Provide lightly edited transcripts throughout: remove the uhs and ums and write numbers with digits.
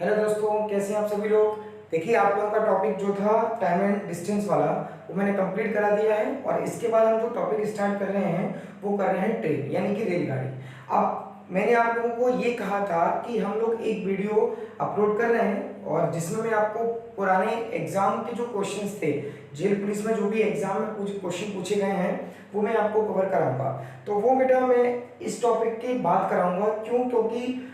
Hello दोस्तों, कैसे हैं आप सभी लोग। देखिए, आप लोगों का टॉपिक जो था टाइम एंड डिस्टेंस वाला, वो मैंने कंप्लीट करा दिया है। और इसके बाद हम जो टॉपिक स्टार्ट कर रहे हैं वो कर रहे हैं ट्रेन यानी कि रेलगाड़ी। अब मैंने आप लोगों को ये कहा था कि हम लोग एक वीडियो अपलोड कर रहे हैं और जिसमें मैं आपको पुराने एग्जाम के जो क्वेश्चंस थे, जेल पुलिस में जो भी एग्जाम में कुछ क्वेश्चन पूछे गए हैं वो मैं आपको कवर कराऊंगा। तो वो बेटा मैं इस टॉपिक की बात कराऊंगा। क्योंकि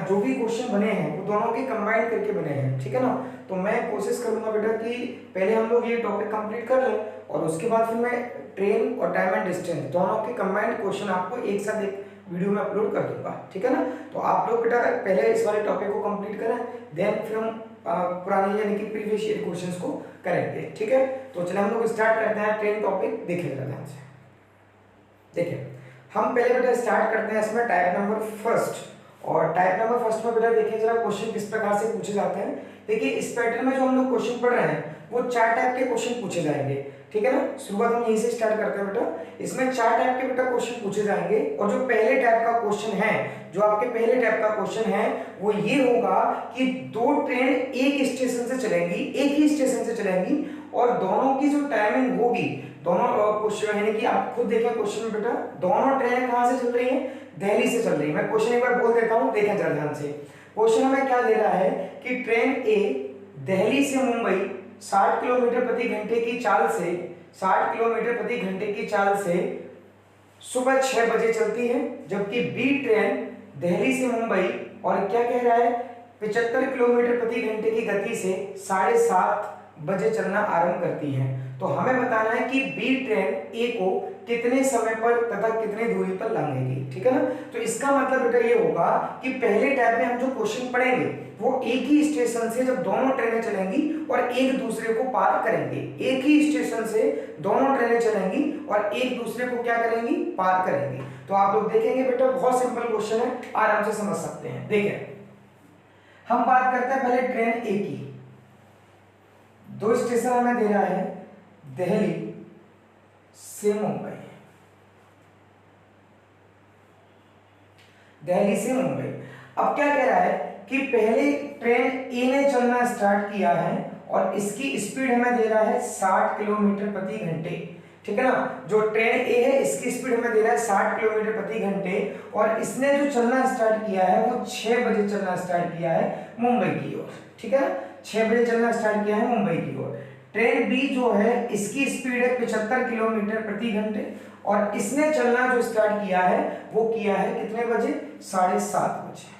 जो भी क्वेश्चन बने हैं वो दोनों के कंबाइन करके बने हैं, ठीक है ना। तो मैं कोशिश करूंगा बेटा कि पहले हम लोग ये टॉपिक कंप्लीट कर लें और उसके बाद फिर मैं ट्रेन और टाइम एंड डिस्टेंस दोनों के कंबाइंड क्वेश्चन आपको एक साथ एक वीडियो में अपलोड कर दूंगा, ठीक है ना। तो आप लोग बेटा पहले इस वाले टॉपिक को कंप्लीट करें, देन फिर हम पुराने यानी कि प्रीवियस ईयर क्वेश्चंस को करेंगे, ठीक है। तो चलिए हम लोग स्टार्ट करते हैं ट्रेन टॉपिक। देखिए जरा ध्यान से, देखिए हम पहले बेटा स्टार्ट करते हैं इसमें टाइप नंबर फर्स्ट। और टाइप नंबर फर्स्ट में बेटा देखिए जरा क्वेश्चन किस प्रकार से पूछे जाते हैं। देखिए इस पैटर्न में जो हम लोग क्वेश्चन पढ़ रहे हैं वो 4 टाइप के क्वेश्चन पूछे जाएंगे, ठीक है ना। शुरुआत हम यहीं से स्टार्ट करते हैं बेटा। इसमें 4 टाइप के बेटा क्वेश्चन पूछे जाएंगे और जो पहले टाइप का क्वेश्चन है, जो आपके पहले टाइप का क्वेश्चन है वो ये होगा कि 2 ट्रेन एक स्टेशन से चलेंगी, एक ही स्टेशन से चलेंगी और दोनों की जो टाइमिंग होगी, दोनों क्वेश्चन यानी कि आप खुद देखें क्वेश्चन में बेटा, दोनों ट्रेनें कहां से चल रही हैं, दिल्ली से चल रही है। मैं क्वेश्चन एक बार बोल देता हूं, देखें जरा ध्यान से। क्वेश्चन हमें क्या दे रहा है कि ट्रेन ए दिल्ली से मुंबई 60 किलोमीटर प्रति घंटे की चाल से 60 किलोमीटर प्रति घंटे की चाल से सुबह 6 बजे चलती है, जबकि बी ट्रेन दिल्ली से मुंबई और क्या कह रहा है 75 किलोमीटर प्रति घंटे की गति से 7:30 बजे चलना आरंभ करती है। तो हमें बताना है कि बी ट्रेन ए को कितने समय पर तथा कितनी दूरी पर लांघेगी, ठीक है ना। तो इसका मतलब बेटा ये होगा कि पहले टाइप में हम जो क्वेश्चन पढ़ेंगे वो एक ही स्टेशन से जब दोनों ट्रेनें चलेंगी और एक दूसरे को पार करेंगे, एक ही स्टेशन से दोनों ट्रेनें चलेंगी और एक दूसरे को क्या करेंगी, पार करेंगी। तो आप लोग देखेंगे बेटा बहुत सिंपल क्वेश्चन है, आराम से समझ सकते हैं। देखिए हम बात करते हैं पहले ट्रेन ए की। 2 स्टेशन हमें दे रहा है दिल्ली से मुंबई, दिल्ली से मुंबई। अब क्या कह रहा है कि पहले ट्रेन ए ने चलना स्टार्ट किया है और इसकी स्पीड हमें दे रहा है 60 किलोमीटर प्रति घंटे, ठीक है ना। जो ट्रेन ए है इसकी स्पीड हमें दे रहा है 60 किलोमीटर प्रति घंटे और इसने जो चलना स्टार्ट किया है वो 6 बजे चलना स्टार्ट किया है मुंबई की ओर, ठीक है ना। 6 बजे चलना स्टार्ट किया है मुंबई की ओर। ट्रेन बी जो है इसकी स्पीड है 75 किलोमीटर प्रति घंटे और इसने चलना जो स्टार्ट किया है वो किया है कितने बजे, 7:30 बजे।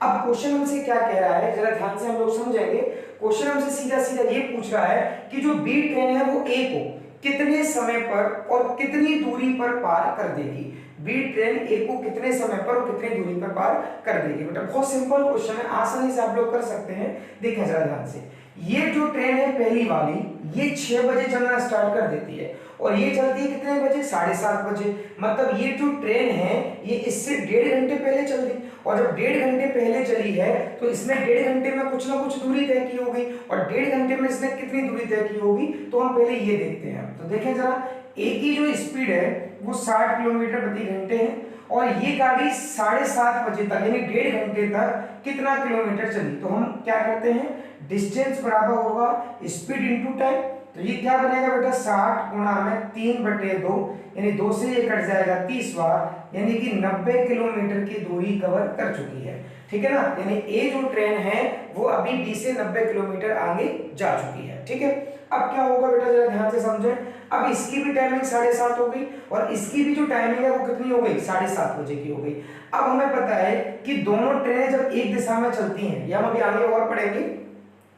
अब क्वेश्चन हमसे क्या कह रहा है जरा ध्यान से हम लोग समझेंगे। क्वेश्चन हमसे सीधा सीधा ये पूछ रहा है कि जो बी ट्रेन है वो ए को कितने समय पर और कितनी दूरी पर पार कर देगी। बी ट्रेन ए को कितने समय पर और कितनी दूरी पर पार कर देगी। बेटा बहुत सिंपल क्वेश्चन है, आसानी से आप लोग कर सकते हैं। देखें जरा ध्यान से, ये जो ट्रेन है पहली वाली ये 6 बजे चलना स्टार्ट कर देती है और ये चलती है कितने बजे, 7:30 बजे। मतलब ये जो ट्रेन है ये इससे 1.5 घंटे पहले चल दी और जब 1.5 घंटे पहले चली है तो इसने 1.5 घंटे में कुछ ना कुछ दूरी तय की होगी और 1.5 घंटे में इसने कितनी दूरी तय की होगी। तो हम पहले ये देखते हैं। तो देखें जरा, ए की जो स्पीड है वो 60 किलोमीटर प्रति घंटे है और ये गाड़ी 7:30 बजे तक यानी 1.5 घंटे तक कितना किलोमीटर चली। तो हम क्या करते हैं, डिस्टेंस बराबर होगा स्पीड इनटू टाइम। तो ये क्या बनेगा बेटा, 60 गुणा में 3/2 यानी 2 से ये कट जाएगा 30 बार, यानी कि 90 किलोमीटर की दूरी कवर कर चुकी है, ठीक है ना। यानी ए जो ट्रेन है वो अभी बी से 90 किलोमीटर आगे जा चुकी है, ठीक है। अब क्या होगा बेटा जरा ध्यान से समझें। अब इसकी भी टाइमिंग 7:30 हो गई और इसकी भी जो टाइमिंग है वो कितनी हो गई, 7:30 बजे की हो गई। अब हमें पता है कि दोनों ट्रेनें जब एक दिशा में चलती हैं, या हम अभी आगे और पढ़ेंगे,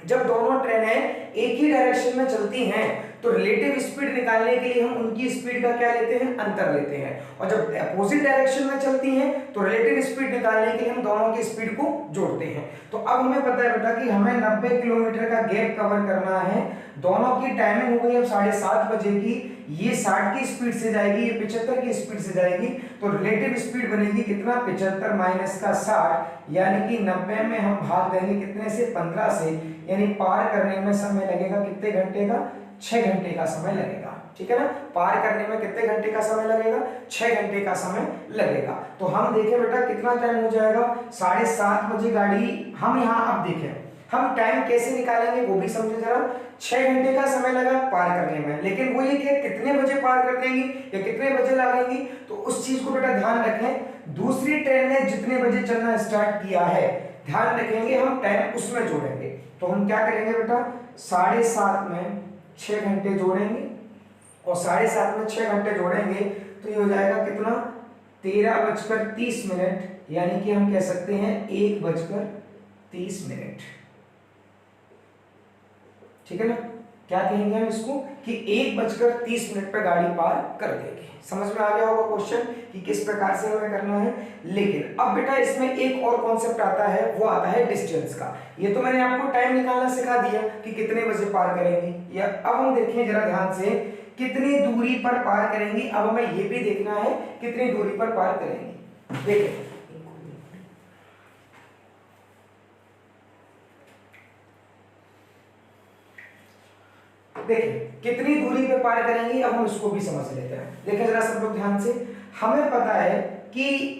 जब दोनों ट्रेनें एक ही डायरेक्शन में चलती हैं तो रिलेटिव स्पीड निकालने के लिए हम उनकी स्पीड का क्या लेते हैं, अंतर लेते हैं। और जब अपोजिट डायरेक्शन में चलती हैं तो रिलेटिव स्पीड निकालने के लिए हम दोनों की स्पीड को जोड़ते हैं। तो अब हमें पता है बेटा कि हमें 90 किलोमीटर का गैप कवर करना है। दोनों की टाइमिंग हो गई अब 7:30 बजे की। ये 60 की स्पीड से जाएगी, ये 75 की स्पीड से जाएगी। तो रिलेटिव स्पीड बनेगी कितना, 75 माइनस का 60 यानी कि 90 में हम भाग देंगे कितने से, 15 से, यानी पार करने में समय लगेगा कितने घंटे का, 6 घंटे का समय लगेगा। ठीक है ना, पार करने में कितने घंटे का समय लगेगा? 6 घंटे का समय लगेगा। तो हम देखें बेटा कितना टाइम हो जाएगा, 7:30 बजे गाड़ी, हम यहाँ अब देखें हम टाइम कैसे निकालेंगे वो भी समझे जरा। 6 घंटे का समय लगा पार करने में, लेकिन वो ये कि कितने बजे पार कर देंगी या कितने बजे लागेंगी, तो उस चीज को बेटा ध्यान रखें। दूसरी ट्रेन ने जितने बजे चलना स्टार्ट किया है ध्यान रखेंगे, हम टाइम उसमें जोड़ेंगे। तो हम क्या करेंगे बेटा, 7:30 में 6 घंटे जोड़ेंगे और 7:30 में 6 घंटे जोड़ेंगे तो ये हो जाएगा कितना, 13:30, यानी कि हम कह सकते हैं 1:30। ठीक है ना, क्या कहेंगे हम इसको कि 1:30 पे गाड़ी पार कर देगी। समझ में आ गया होगा क्वेश्चन कि किस प्रकार से हमें करना है। लेकिन अब बेटा इसमें एक और कॉन्सेप्ट आता है, वो आता है डिस्टेंस का। ये तो मैंने आपको टाइम निकालना सिखा दिया कि कितने बजे पार करेंगी, या अब हम देखें जरा ध्यान से कितनी दूरी पर पार करेंगी। अब हमें ये भी देखना है कितनी दूरी पर पार करेंगी। देखिए देखिए कितनी दूरी पे पार करेंगी, अब हम इसको भी समझ लेते हैं। देखिए जरा सब लोग ध्यान से, हमें पता है कि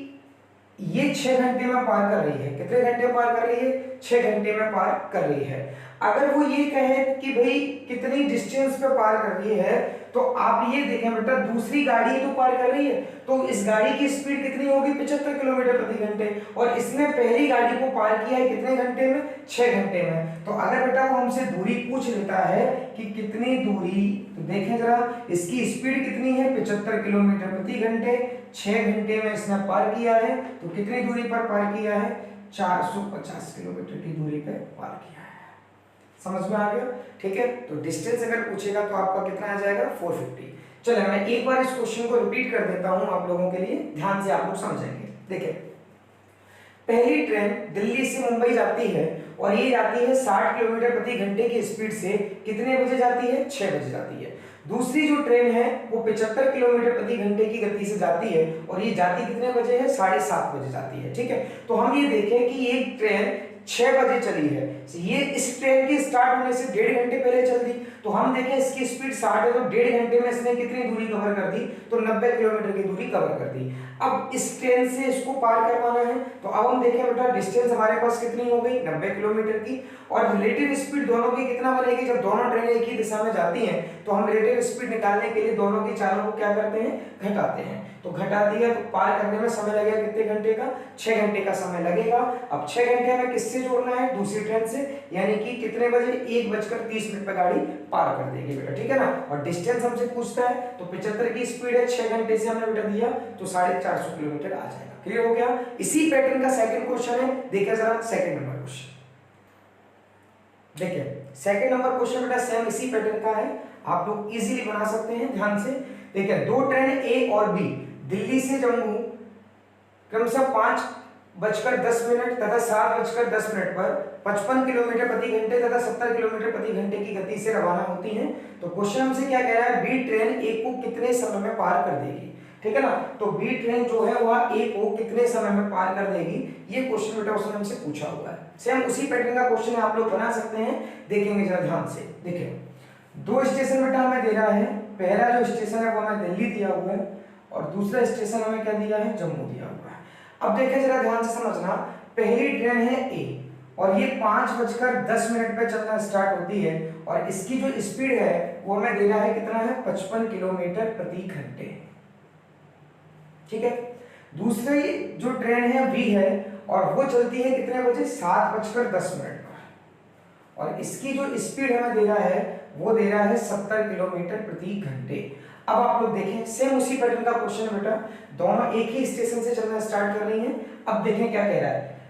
ये 6 घंटे में पार कर रही है। कितने घंटे में पार कर रही है? 6 घंटे में पार कर रही है। अगर वो ये कहे कि भाई कितनी डिस्टेंस पे पार कर रही है, तो आप ये देखें बेटा दूसरी गाड़ी तो पार कर रही है, तो इस गाड़ी की स्पीड कितनी होगी? 75 किलोमीटर प्रति घंटे, और इसने पहली गाड़ी को पार किया है कितने घंटे में? 6 घंटे में। तो अगर बेटा वो हमसे दूरी पूछ लेता है कि कितनी दूरी, तो देखें जरा इसकी स्पीड कितनी है? 75 किलोमीटर प्रति घंटे, 6 घंटे में इसने पार किया है, तो कितनी दूरी पर पार किया है? 450 किलोमीटर की दूरी पर पार किया है। समझ में आ गया? ठीक है, तो डिस्टेंस अगर पूछेगा तो आपका कितना आ जाएगा? 450। चलो मैं एक बार इस क्वेश्चन को रिपीट कर देता हूं आप लोगों के लिए, ध्यान से आप लोग समझेंगे। देखिए पहली ट्रेन दिल्ली से मुंबई जाती है और ये जाती है 60 किलोमीटर प्रति घंटे की स्पीड से। कितने बजे जाती है? 6 बजे जाती है। दूसरी जो ट्रेन है वो 75 किलोमीटर प्रति घंटे की गति से जाती है और ये जाती कितने बजे है? 7:30 बजे जाती है। ठीक है, तो हम ये देखें कि ये ट्रेन 6 बजे चली है, ये इस ट्रेन की स्टार्ट होने से 1.5 घंटे पहले चल दी। तो हम देखें इसकी स्पीड 60 है, तो 1.5 घंटे में इसने कितनी दूरी कवर कर दी? तो 90 किलोमीटर की दूरी कवर कर दी। अब इस ट्रेन से इसको पार करवाना है, तो अब हम देखें बेटा डिस्टेंस हमारे पास कितनी हो गई? 90 किलोमीटर की। और रिलेटिव स्पीड दोनों की कितना बनेगी? जब दोनों ट्रेनें एक ही दिशा में जाती हैं तो हम रिलेटिव स्पीड निकालने के लिए दोनों की चालों को क्या करते हैं? घटाते हैं। तो घटा दिया तो पार करने में समय लगेगा कितने घंटे का? 6 घंटे का समय लगेगा। अब 6 घंटे में किससे जोड़ना है? दूसरी ट्रेन से, यानी कि कितने बजे? 1:30 पे गाड़ी पार कर देगी बेटा। ठीक है ना, और डिस्टेंस हमसे पूछता है तो 75 की स्पीड है, 6 घंटे से हमने बेटा दिया तो 450 किलोमीटर आ जाएगा। क्लियर हो गया? इसी पैटर्न का सेकंड क्वेश्चन है, देखिए जरा सेकंड नंबर क्वेश्चन। देखिए सेकंड नंबर क्वेश्चन बेटा सेम इसी पैटर्न का है, आप लोग इजीली बना सकते हैं। ध्यान से देखिए, दो ट्रेन ए और बी दिल्ली से जम्मू क्रमशः 5:10 तथा 7:10 पर 55 किलोमीटर प्रति घंटे तथा 70 किलोमीटर प्रति घंटे की गति से रवाना होती हैं। तो क्वेश्चन हमसे क्या कह रहा है? बी ट्रेन ए को कितने समय में पार कर देगी। ठीक है ना, तो बी ट्रेन जो है वह ए को कितने समय में पार कर देगी, ये क्वेश्चन बेटा उसने हमसे पूछा हुआ है। सेम उसी पैटर्न का क्वेश्चन आप लोग बना सकते हैं। देखेंगे जरा ध्यान से। देखिए दो स्टेशन बेटा हमें दे रहा है, पहला जो स्टेशन है वो हमें दिल्ली दिया हुआ है और दूसरा स्टेशन हमें क्या दिया है? जम्मू दिया हुआ है। अब देखिए जरा ध्यान से समझना, पहली ट्रेन है ए और ये 5:10 पे चलना स्टार्ट होती है और इसकी जो स्पीड है वो हमें दे रहा है कितना है? 55 किलोमीटर प्रति घंटे। ठीक है, दूसरी जो ट्रेन है बी है और वो चलती है कितने बजे? 7:10 पर और इसकी जो स्पीड हमें दे रहा है वो दे रहा है 70 किलोमीटर प्रति घंटे। अब आप लोग देखें सेम उसी पैटर्न का क्वेश्चन बेटा, दोनों एक ही स्टेशन से चलना स्टार्ट कर रही हैं। अब देखें क्या कह रहा है,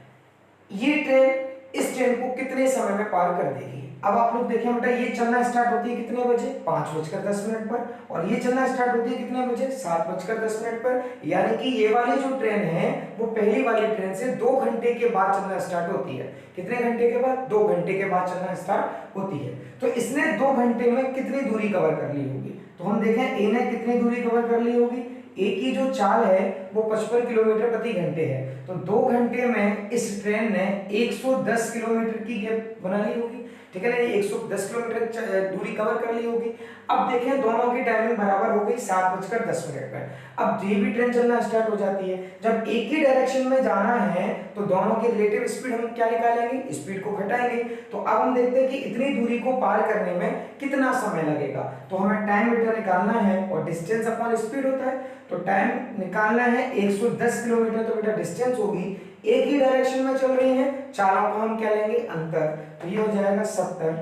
ये ट्रेन इस ट्रेन को कितने समय में पार कर देगी। अब आप लोग देखें बेटा, ये चलना स्टार्ट होती है कितने बजे? 5:10 पर और ये चलना स्टार्ट होती है कितने बजे? 7:10 पर। यानी कि ये वाली जो ट्रेन है वो पहली वाली ट्रेन से 2 घंटे के बाद चलना स्टार्ट होती है। कितने घंटे के बाद? 2 घंटे के बाद चलना स्टार्ट होती है। तो इसने 2 घंटे में कितनी दूरी कवर कर ली होगी? तो हम देखें ए ने कितनी दूरी कवर कर ली होगी। ए की जो चाल है वो 55 किलोमीटर प्रति घंटे है, तो 2 घंटे में इस ट्रेन ने 110 किलोमीटर की गैप बना ली होगी, ठीक है ना, ये 110 किलोमीटर दूरी कवर कर ली होगी। अब देखें दोनों की टाइमिंग बराबर हो गई 7:10 पर। अब ये भी ट्रेन चलना स्टार्ट हो जाती है। जब एक ही डायरेक्शन में जाना है तो दोनों की रिलेटिव स्पीड हम क्या निकालेंगे, स्पीड को घटाएंगे। तो अब हम देखते हैं कि इतनी दूरी को पार करने में कितना समय लगेगा। तो हमें टाइम बेटा निकालना है और डिस्टेंस अपॉन स्पीड होता है, तो टाइम निकालना है 110 किलोमीटर, तो बेटा डिस्टेंस होगी, एक ही डायरेक्शन में चल रही है, चारों को हम क्या लेंगे अंतर, तो ये हो जाएगा 70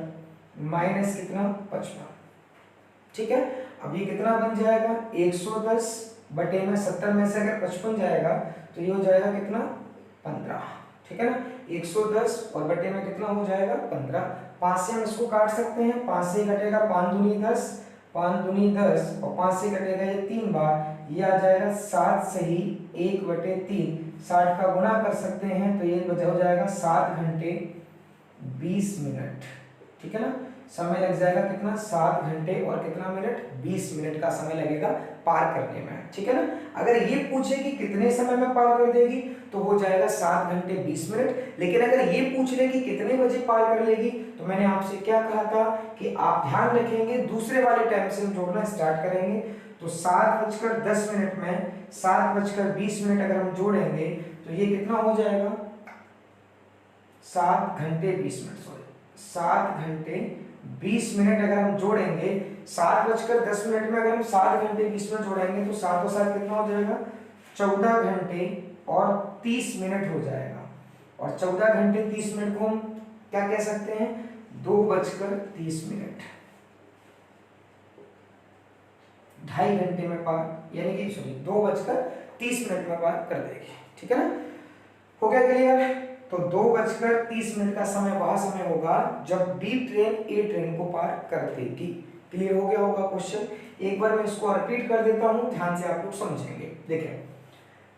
माइनस कितना 55, ठीक है। अब ये कितना बन जाएगा 110 बटे में 70 में से अगर 55 जाएगा तो ये हो जाएगा कितना 15, ठीक है ना। 110 और बटे में कितना हो जाएगा 15, 5 से हम इसको काट सकते हैं, 5 से कटेगा 5 दूनी 10, 5 दूनी 10 और 5 से कटेगा ये 3 बार, ये आ जाएगा 7 से ही 1/3, 60 का गुणा कर सकते हैं तो ये हो जाएगा 7 घंटे 20 मिनट, ठीक है ना। समय लग जाएगा कितना 7 घंटे और कितना मिनट 20 मिनट का समय लगेगा पार करने में, ठीक है ना। अगर ये पूछे कि कितने समय में पार कर देगी तो हो जाएगा 7 घंटे 20 मिनट। लेकिन अगर ये पूछ ले कि कितने बजे पार कर लेगी तो मैंने आपसे क्या कहा था कि आप ध्यान रखेंगे दूसरे वाले टाइम से हम जोड़ना स्टार्ट करेंगे। तो 7:10 में 7:20 अगर हम जोड़ेंगे तो ये कितना हो जाएगा 7 घंटे 20 मिनट, सॉरी 7 घंटे 20 मिनट अगर हम जोड़ेंगे, 7:10 में अगर हम 7 घंटे 20 मिनट जोड़ेंगे तो 7 और 7 कितना हो जाएगा 14 घंटे और 30 मिनट हो जाएगा। और 14 घंटे 30 मिनट को हम क्या कह सकते हैं 2:30, 2.5 घंटे में पार, यानी कि सॉरी 2:30 में पार कर देगी, ठीक है ना। हो गया क्लियर। तो 2:30 का समय वह समय होगा जब बी ट्रेन ए ट्रेन को पार कर देगी। क्लियर हो गया होगा क्वेश्चन। एक बार मैं इसको रिपीट कर देता हूं, ध्यान से आप लोग समझेंगे। देखें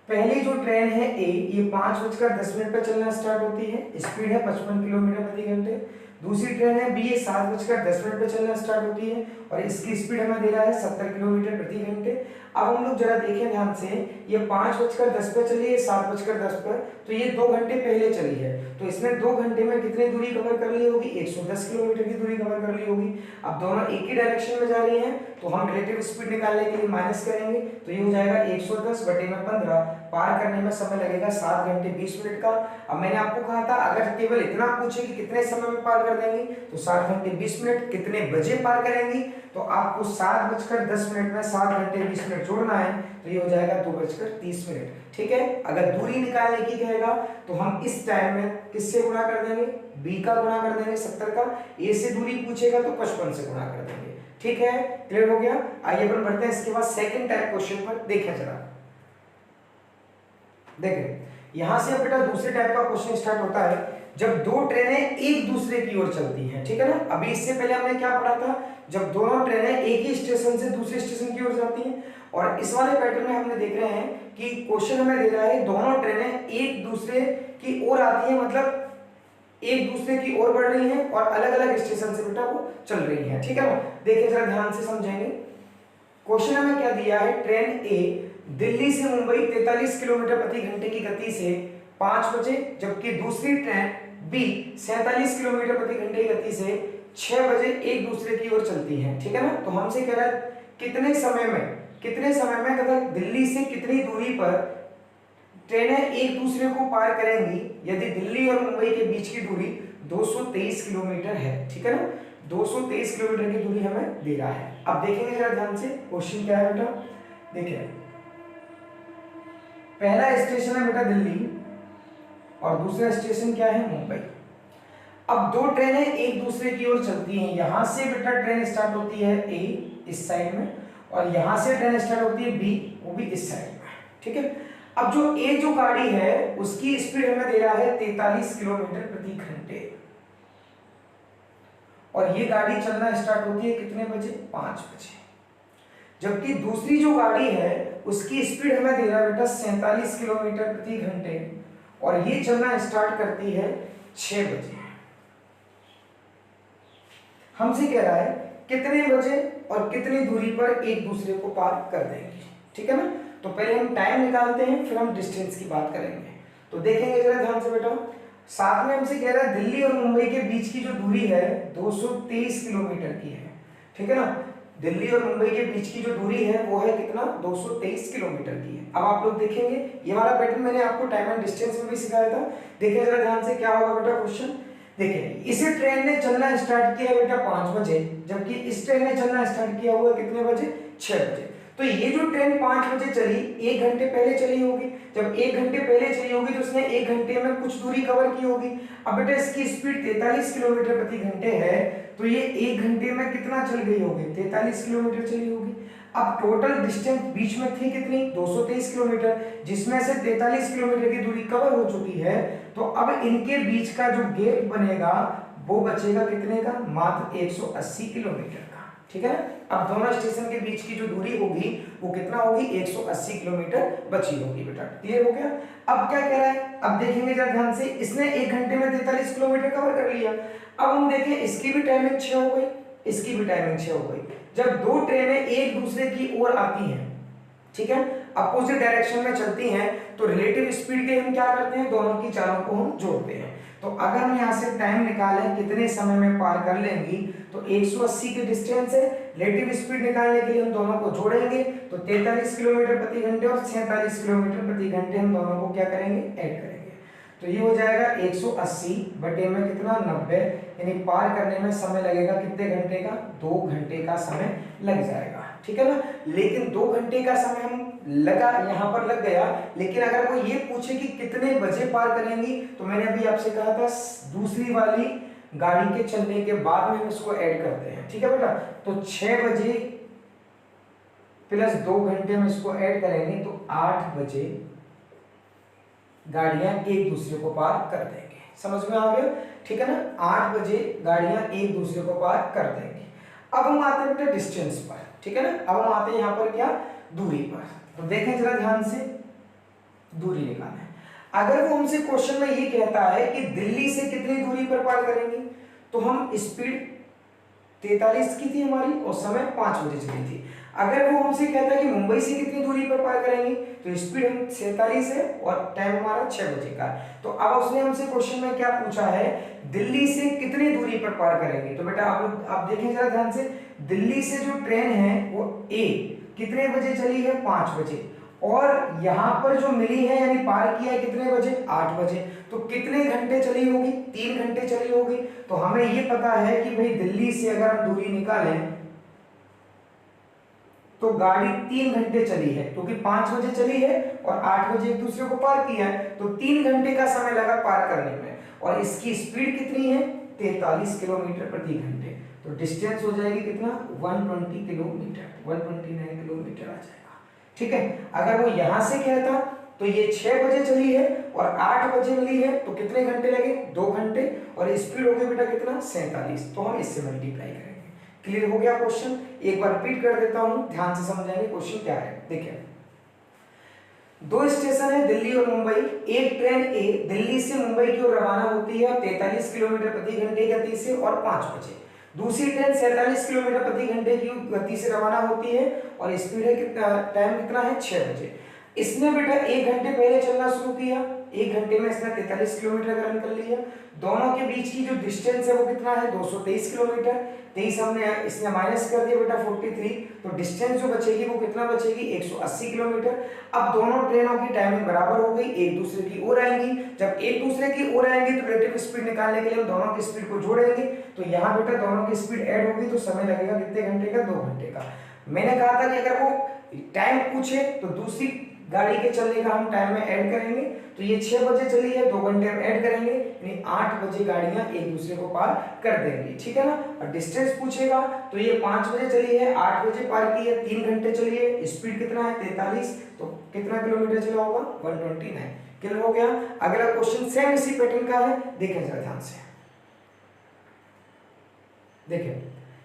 पहली जो ट्रेन है ए, ये 5:10 पर चलना स्टार्ट होती है, स्पीड है 55 किलोमीटर प्रति घंटे। दूसरी ट्रेन है बी, ये 7:10 पर चलना स्टार्ट होती है और इसकी स्पीड हमें दे रहा है 70 किलोमीटर प्रति घंटे। अब हम लोग जरा देखें ध्यान से, ये 5:10 पर चली है, 7:10 पर, तो ये 2 घंटे पहले चली है, तो इसने 2 घंटे में कितनी दूरी कवर कर ली होगी 110 किलोमीटर की दूरी कवर कर ली होगी। अब दोनों एक ही डायरेक्शन में जा रही हैं तो हम रिलेटिव स्पीड निकालने के लिए माइनस करेंगे, तो ये हो जाएगा 110 बटे में 15, पार करने में समय लगेगा 7 घंटे 20 मिनट का। अब मैंने आपको कहा था अगर केवल इतना पूछे कि कितने समय में पार कर देंगी तो 7 घंटे 20 मिनट, कितने बजे पार करेंगी तो आपको 7:10 में 7 घंटे 20 मिनट जोड़ना है, तो ये हो जाएगा 2:30 मिनट, ठीक है। अगर दूरी निकालने की कहेगा तो हम इस टाइम में किससे गुणा कर देंगे, बी का गुणा कर देंगे 70 का, ए से दूरी पूछेगा तो 55 से गुणा कर देंगे, ठीक है। क्लियर हो गया। आइए अपन बढ़ते हैं इसके बाद सेकंड टाइप क्वेश्चन पर। देखें जरा, देखें यहां से बेटा दूसरे टाइप का क्वेश्चन स्टार्ट होता है जब दो ट्रेनें एक दूसरे की ओर चलती हैं, ठीक है ना। अभी इससे पहले हमने क्या पढ़ा था, जब दोनों ट्रेनें एक ही स्टेशन से दूसरे स्टेशन की ओर जाती हैं। और इस वाले पैटर्न में हमने देख रहे हैं कि क्वेश्चन हमें दे रहा है दोनों ट्रेनें एक दूसरे की ओर आती हैं, मतलब एक दूसरे की ओर बढ़ रही हैं और अलग अलग स्टेशन से बेटा वो चल रही हैं, ठीक है ना। देखिए जरा ध्यान से समझेंगे। क्वेश्चन हमें क्या दिया है, ट्रेन ए दिल्ली से मुंबई 43 किलोमीटर प्रति घंटे की गति से 5 बजे, जबकि दूसरी ट्रेन बी 47 किलोमीटर प्रति घंटे की गति से 6 बजे एक दूसरे की ओर चलती है, ठीक है ना। तो हमसे कह रहा है कितने समय में तथा दिल्ली से कितनी दूरी पर ट्रेनें एक दूसरे को पार करेंगी यदि दिल्ली और मुंबई के बीच की दूरी 223 किलोमीटर है, ठीक है ना। 223 किलोमीटर की दूरी हमें दे रहा है। अब देखेंगे जरा ध्यान से क्वेश्चन क्या है बेटा। देखिए पहला स्टेशन है बेटा दिल्ली और दूसरा स्टेशन क्या है मुंबई। अब दो ट्रेनें एक दूसरे की ओर चलती हैं, यहां से बेटा ट्रेन स्टार्ट होती है ए इस साइड में और यहां से ट्रेन स्टार्ट होती है बी वो भी इस साइड में, ठीक है। अब जो ए जो गाड़ी है उसकी स्पीड हमें दे रहा है 43 किलोमीटर प्रति घंटे और ये गाड़ी चलना स्टार्ट होती है कितने बजे 5 बजे, जबकि दूसरी जो गाड़ी है उसकी स्पीड हमें दे रहा है बेटा 47 किलोमीटर प्रति घंटे और ये चलना स्टार्ट करती है 6 बजे। हमसे कह रहा है कितने बजे और कितनी दूरी पर एक दूसरे को पार कर देंगे, ठीक है ना। तो पहले हम टाइम निकालते हैं फिर हम डिस्टेंस की बात करेंगे। तो देखेंगे जरा ध्यान से बेटा, साथ में हमसे कह रहा है दिल्ली और मुंबई के बीच की जो दूरी है 223 किलोमीटर की है, ठीक है ना। दिल्ली और मुंबई के बीच की जो दूरी है वो है कितना, 223 किलोमीटर की है। अब आप लोग देखेंगे ये वाला पैटर्न मैंने आपको टाइम एंड डिस्टेंस में भी सिखाया था। देखिए जरा ध्यान से क्या होगा बेटा क्वेश्चन। देखिए इस ट्रेन ने चलना स्टार्ट किया बेटा 5 बजे, जबकि इस ट्रेन ने चलना स्टार्ट किया हुआ कितने बजे, 6 बजे। तो ये जो ट्रेन 5 बजे चली, 1 घंटे पहले चली होगी। जब 1 घंटे पहले चली होगी तो उसने 1 घंटे में कुछ दूरी कवर की होगी। अब बेटा इसकी स्पीड 43 किलोमीटर प्रति घंटे है, तो ये 1 घंटे में कितना चल गई होगी, 43 किलोमीटर चली होगी। अब टोटल डिस्टेंस बीच में थी कितनी, 223 किलोमीटर, जिसमें से 43 किलोमीटर की दूरी कवर हो चुकी है। तो अब इनके बीच का जो गैप बनेगा वो बचेगा कितने का, मात्र 180 किलोमीटर का, ठीक है ना। अब दोनों स्टेशन के बीच की जो दूरी होगी वो कितना होगी, 180 किलोमीटर बची होगी बेटा। क्लियर हो गया। अब क्या कह रहा है, अब देखेंगे जरा ध्यान से, इसने 1 घंटे में 43 किलोमीटर कवर कर लिया। अब हम देखें इसकी भी टाइमिंग 6 हो गई, इसकी भी टाइमिंग 6 हो गई। जब दो ट्रेनें एक दूसरे की ओर आती हैं, ठीक है, अपोजिट डायरेक्शन में चलती हैं, तो रिलेटिव स्पीड के हम क्या करते हैं, दोनों की चालों को हम जोड़ते हैं। तो अगर हम यहाँ से टाइम निकालें कितने समय में पार कर लेंगी, तो 180 की डिस्टेंस है, रिलेटिव स्पीड निकालने के लिए हम दोनों को जोड़ेंगे, तो 43 किलोमीटर प्रति घंटे और 47 किलोमीटर प्रति घंटे हम दोनों को क्या करेंगे, ऐड करेंगे। तो ये हो जाएगा 180 बटे में कितना, 90, यानी पार करने में समय लगेगा कितने घंटे का, 2 घंटे का समय लग जाएगा, ठीक है ना। लेकिन 2 घंटे का समय हम लगा, यहाँ पर लग गया, लेकिन अगर वो ये पूछे कि कितने बजे पार करेंगी, तो मैंने अभी आपसे कहा था दूसरी वाली गाड़ी के चलने के बाद में हम इसको ऐड करते हैं, ठीक है बेटा। तो 6 बजे प्लस 2 घंटे में इसको ऐड करेंगे तो 8 बजे गाड़ियां एक दूसरे को पार कर देंगे। समझ में आ गया, ठीक है ना। 8 बजे गाड़ियां एक दूसरे को पार कर देंगे। अब हम आते हैं बेटा डिस्टेंस पर, ठीक है ना। अब हम आते हैं यहाँ पर क्या, दूरी पर। तो देखें जरा ध्यान से, दूरी निकालना है। अगर वो हमसे क्वेश्चन में ये कहता है कि दिल्ली से कितनी दूरी पर पार करेंगे, तो हम स्पीड 43 की थी हमारी और समय 5 बजे चली थी। अगर वो हमसे कहता है कि मुंबई से कितनी दूरी पर पार करेंगे, तो स्पीड हम 47 है और टाइम हमारा 6 बजे का। तो अब उसने हमसे क्वेश्चन में क्या पूछा है, दिल्ली से कितनी दूरी पर पार करेंगे। तो बेटा आप देखें जरा ध्यान से, दिल्ली से जो ट्रेन है वो कितने बजे चली है, 5 बजे, और यहाँ पर जो मिली है यानी पार किया है कितने बजे, 8 बजे। तो कितने घंटे चली होगी, 3 घंटे चली होगी। तो हमें ये पता है कि भाई दिल्ली से अगर हम दूरी निकालें तो गाड़ी 3 घंटे चली है, क्योंकि 5 बजे चली है और 8 बजे एक दूसरे को पार किया है, तो 3 घंटे का समय लगा पार करने में। और इसकी स्पीड कितनी है, 43 किलोमीटर प्रति घंटे। तो डिस्टेंस हो जाएगी कितना, 120 किलोमीटर, 129 किलोमीटर आ जाएगा, ठीक है। अगर वो यहां से कहता तो ये 6 बजे चली है और 8 बजे मिली है, तो कितने घंटे लगे, 2 घंटे, और स्पीड हो गई बेटा कितना, 47। तो हम इससे मल्टीप्लाई करेंगे। क्लियर हो गया क्वेश्चन। एक बार रिपीट कर देता हूं, ध्यान से समझेंगे क्वेश्चन क्या है। देखिए, 2 स्टेशन है दिल्ली और मुंबई। एक ट्रेन ए दिल्ली से मुंबई की ओर रवाना होती है 43 किलोमीटर प्रति घंटे की गति से और 5 बजे। दूसरी ट्रेन 47 किलोमीटर प्रति घंटे की गति से रवाना होती है और स्पीड है कितना, टाइम कितना है, 6 बजे। इसने बेटा 1 घंटे पहले चलना शुरू किया, 1 घंटे में इसने 43 किलोमीटर का रन कर लिया। दोनों के बीच की जो डिस्टेंस है वो कितना है, 223 किलोमीटर। 23 हमने इसने माइनस कर दिया बेटा 43, तो डिस्टेंस जो बचेगी वो कितना बचेगी, 180 किलोमीटर। अब दोनों ट्रेनों की टाइमिंग बराबर हो गई, एक दूसरे की ओर आएंगी। जब एक दूसरे की ओर आएंगी तो रिलेटिव स्पीड निकालने के लिए हम दोनों की स्पीड को जोड़ेंगे। तो यहाँ बेटा दोनों की स्पीड ऐड होगी, तो समय लगेगा कितने घंटे का, 2 घंटे का। मैंने कहा था कि अगर वो टाइम पूछे तो दूसरी गाड़ी के चलने का हम टाइम में ऐड करेंगे। तो ये 6 बजे चली है, 2 घंटे हम ऐड करेंगे, यानी 8 बजे गाड़ियां एक दूसरे को पार कर देंगी, ठीक है ना। और डिस्टेंस पूछेगा तो ये 5 बजे चली है, 8 बजे पार की है, 3 घंटे चली है, स्पीड कितना है, 43, तो कितना किलोमीटर चला होगा, 129। क्लियर हो गया। अगला क्वेश्चन सेम इसी पैटर्न का है, देखें जरा ध्यान से। देखिए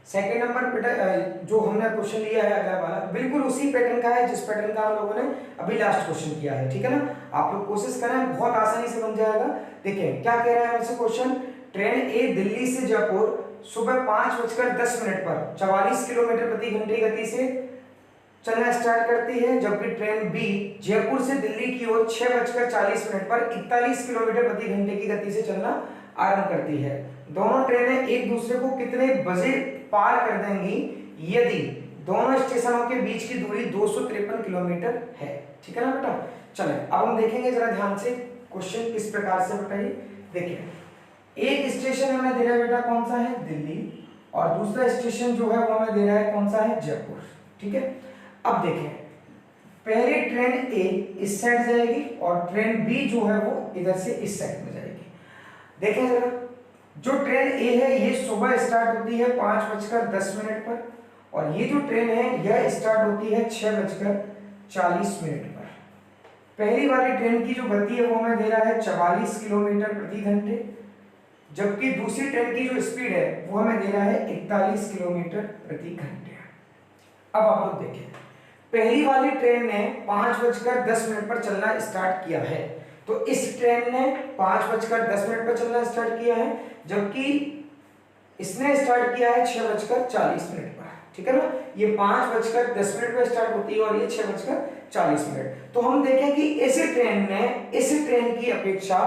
सेकंड नंबर जो हमने क्वेश्चन लिया है अगला वाला, बिल्कुल उसी पैटर्न का है जिस पैटर्न का हम लोगों ने अभी लास्ट क्वेश्चन किया है, ठीक है ना। आप लोग कोशिश करें, बहुत आसानी से बन जाएगा। देखिए क्या कह रहा है हमसे क्वेश्चन, ट्रेन ए दिल्ली से जयपुर सुबह 5:10 पर 44 किलोमीटर प्रति घंटे गति से चलना स्टार्ट करती है, जबकि ट्रेन बी जयपुर से दिल्ली की ओर 6:40 पर 41 किलोमीटर प्रति घंटे की गति से चलना आरंभ करती है। दोनों ट्रेनें एक दूसरे को कितने बजे पार कर देंगी यदि दोनों स्टेशनों के बीच की दूरी 253 किलोमीटर है। ठीक है ना बेटा। चले अब हम देखेंगे जरा ध्यान से क्वेश्चन किस प्रकार से बताइए। देखिए एक स्टेशन हमें दे रहा है बेटा कौन सा है, दिल्ली, और दूसरा स्टेशन जो है वो हमें दे रहा है कौन सा है, जयपुर। ठीक है। अब देखें पहली ट्रेन ए इस साइड जाएगी और ट्रेन बी जो है वो इधर से इस साइड में जाएगी। देखें जरा, जो ट्रेन ए है ये सुबह स्टार्ट होती है 5:10 पर, और ये जो ट्रेन है यह स्टार्ट होती है 6:40 पर। पहली वाली ट्रेन की जो गति है वो हमें दे रहा है 44 किलोमीटर प्रति घंटे, जबकि दूसरी ट्रेन की जो स्पीड है वो हमें दे रहा है 41 किलोमीटर प्रति घंटे। अब आप लोग देखें पहली वाली ट्रेन ने 5:10 पर चलना स्टार्ट किया है, तो इस ट्रेन ने 5:10 पर चलना स्टार्ट किया है, जबकि इसने स्टार्ट किया है 6:40 पर। ठीक है ना। ये 5:10 पर स्टार्ट होती है और ये 6:40। तो हम देखें कि इस ट्रेन ने इस ट्रेन की अपेक्षा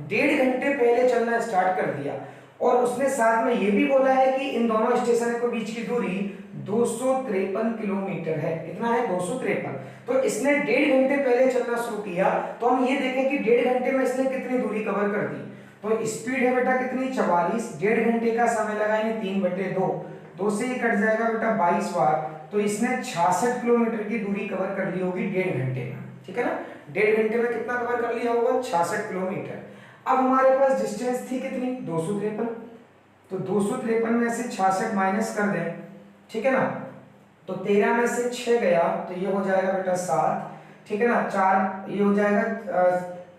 1.5 घंटे पहले चलना स्टार्ट कर दिया, और उसने साथ में ये भी बोला है कि इन दोनों स्टेशन के बीच की दूरी 253 किलोमीटर है। कितना है, 253। तो इसने 1.5 घंटे पहले चलना शुरू किया, तो हम ये देखें कि 1.5 घंटे में इसने कितनी दूरी कवर कर दी। तो स्पीड है बेटा कितनी, 44, 1.5 घंटे का समय लगा यानी 3/2, 2 से ही कट जाएगा बेटा 22 बार, तो इसने 66 किलोमीटर की दूरी कवर कर ली होगी 1.5 घंटे में। ठीक है ना। 1.5 घंटे में कितना कवर कर लिया होगा, 66 किलोमीटर। अब हमारे पास डिस्टेंस थी कितनी, 253, तो 253 में से 66 माइनस कर दें। ठीक है ना। तो 13 में से 6 गया तो ये हो जाएगा बेटा 7। ठीक है ना। 4 ये हो जाएगा,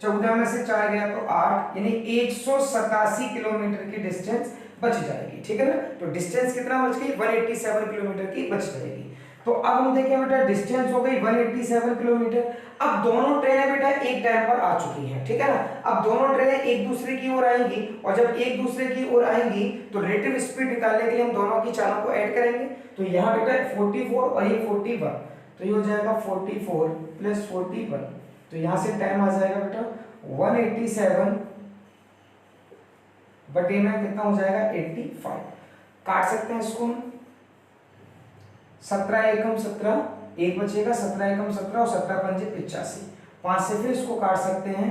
14 में से 4 गया तो 8, यानी 187 किलोमीटर की डिस्टेंस बच जाएगी। ठीक है ना। तो डिस्टेंस कितना बच गई, 187 किलोमीटर की बच जाएगी। तो अब हम देखें बेटा डिस्टेंस हो गई 187 किलोमीटर। अब दोनों ट्रेनें बेटा एक टाइम पर आ चुकी हैं। ठीक है ना। अब दोनों ट्रेनें एक दूसरे की ओर आएंगी, और जब एक दूसरे की ओर आएंगी तो रिलेटिव स्पीड निकालने के लिए हम दोनों की चालों को ऐड करेंगे। तो यहाँ बेटा 44 और ये 41, तो ये हो जाएगा 44 प्लस 41, तो यहाँ से टाइम आ जाएगा बेटा 187 बटे में कितना हो जाएगा 85। काट सकते हैं इसको हम, 17 एकम 17, एक बचेगा, 17 एकम 17 और 17 पंजे 85, 5 से फिर इसको काट सकते हैं,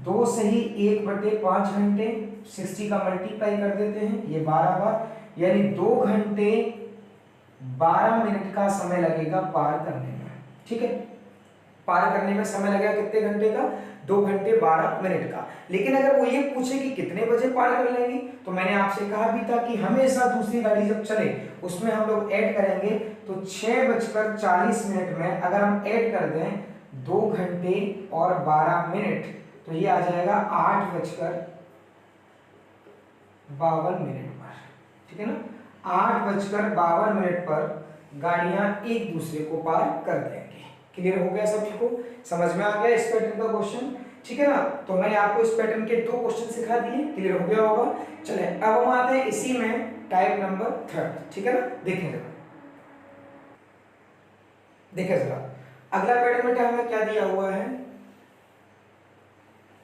2 से ही 1/5 घंटे, 60 का मल्टीप्लाई कर देते हैं, ये 12 बार, यानी 2 घंटे 12 मिनट का समय लगेगा पार करने में। ठीक है। पार करने में समय लगेगा कितने घंटे का, 2 घंटे 12 मिनट का। लेकिन अगर वो ये पूछे कि कितने बजे पार कर लेंगे, तो मैंने आपसे कहा भी था कि हमेशा दूसरी गाड़ी जब चले उसमें हम लोग ऐड करेंगे, तो 6:40 में अगर हम ऐड कर दें 2 घंटे और 12 मिनट, तो ये आ जाएगा 8:52 पर। ठीक है ना। 8:52 पर गाड़ियां एक दूसरे को पार कर देंगे। क्लियर हो गया सभी को, समझ में आ गया इस पैटर्न का क्वेश्चन। ठीक है ना। तो मैंने आपको इस पैटर्न के 2 क्वेश्चन सिखा दिए, क्लियर हो गया होगा। चले अब हम आते हैं इसी में टाइप नंबर 3। ठीक है ना। देखें जरा, देखें जरा अगला पैटर्न में हमें क्या दिया हुआ है।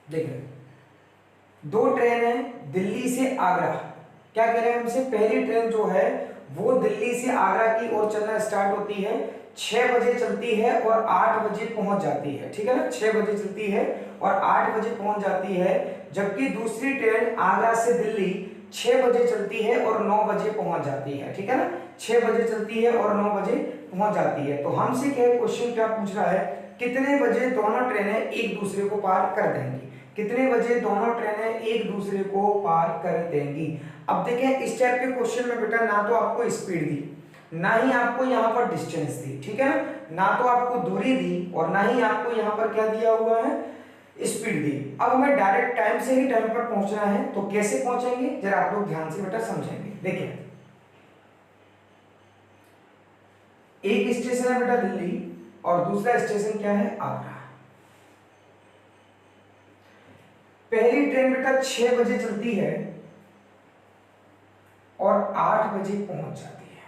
देखें 2 ट्रेन है दिल्ली से आगरा। क्या कह रहे हैं हमसे, पहली ट्रेन जो है वो दिल्ली से आगरा की ओर चलना स्टार्ट होती है, 6 बजे चलती है और 8 बजे पहुंच जाती है। ठीक है ना। 6 बजे चलती है और 8 बजे पहुंच जाती है, जबकि दूसरी ट्रेन आगरा से दिल्ली 6 बजे चलती है और 9 बजे पहुंच जाती है। ठीक है ना। 6 बजे चलती है और 9 बजे पहुंच जाती है। तो हमसे क्या क्वेश्चन क्या पूछ रहा है, कितने बजे दोनों ट्रेनें एक दूसरे को पार कर देंगी, कितने बजे दोनों ट्रेनें एक दूसरे को पार कर देंगी। अब देखें इस टाइप के क्वेश्चन में बेटा ना तो आपको स्पीड दी, ना ही आपको यहाँ पर डिस्टेंस दी। ठीक है ना तो आपको दूरी दी और ना ही आपको यहाँ पर क्या दिया हुआ है, स्पीड दी। अब हमें डायरेक्ट टाइम से ही टाइम पर पहुंचना है, तो कैसे पहुंचेंगे जरा आप लोग ध्यान से बेटा समझेंगे। देखिए एक स्टेशन है बेटा दिल्ली और दूसरा स्टेशन क्या है, आगरा। पहली ट्रेन बेटा 6 बजे चलती है और 8 बजे पहुंच जाती है।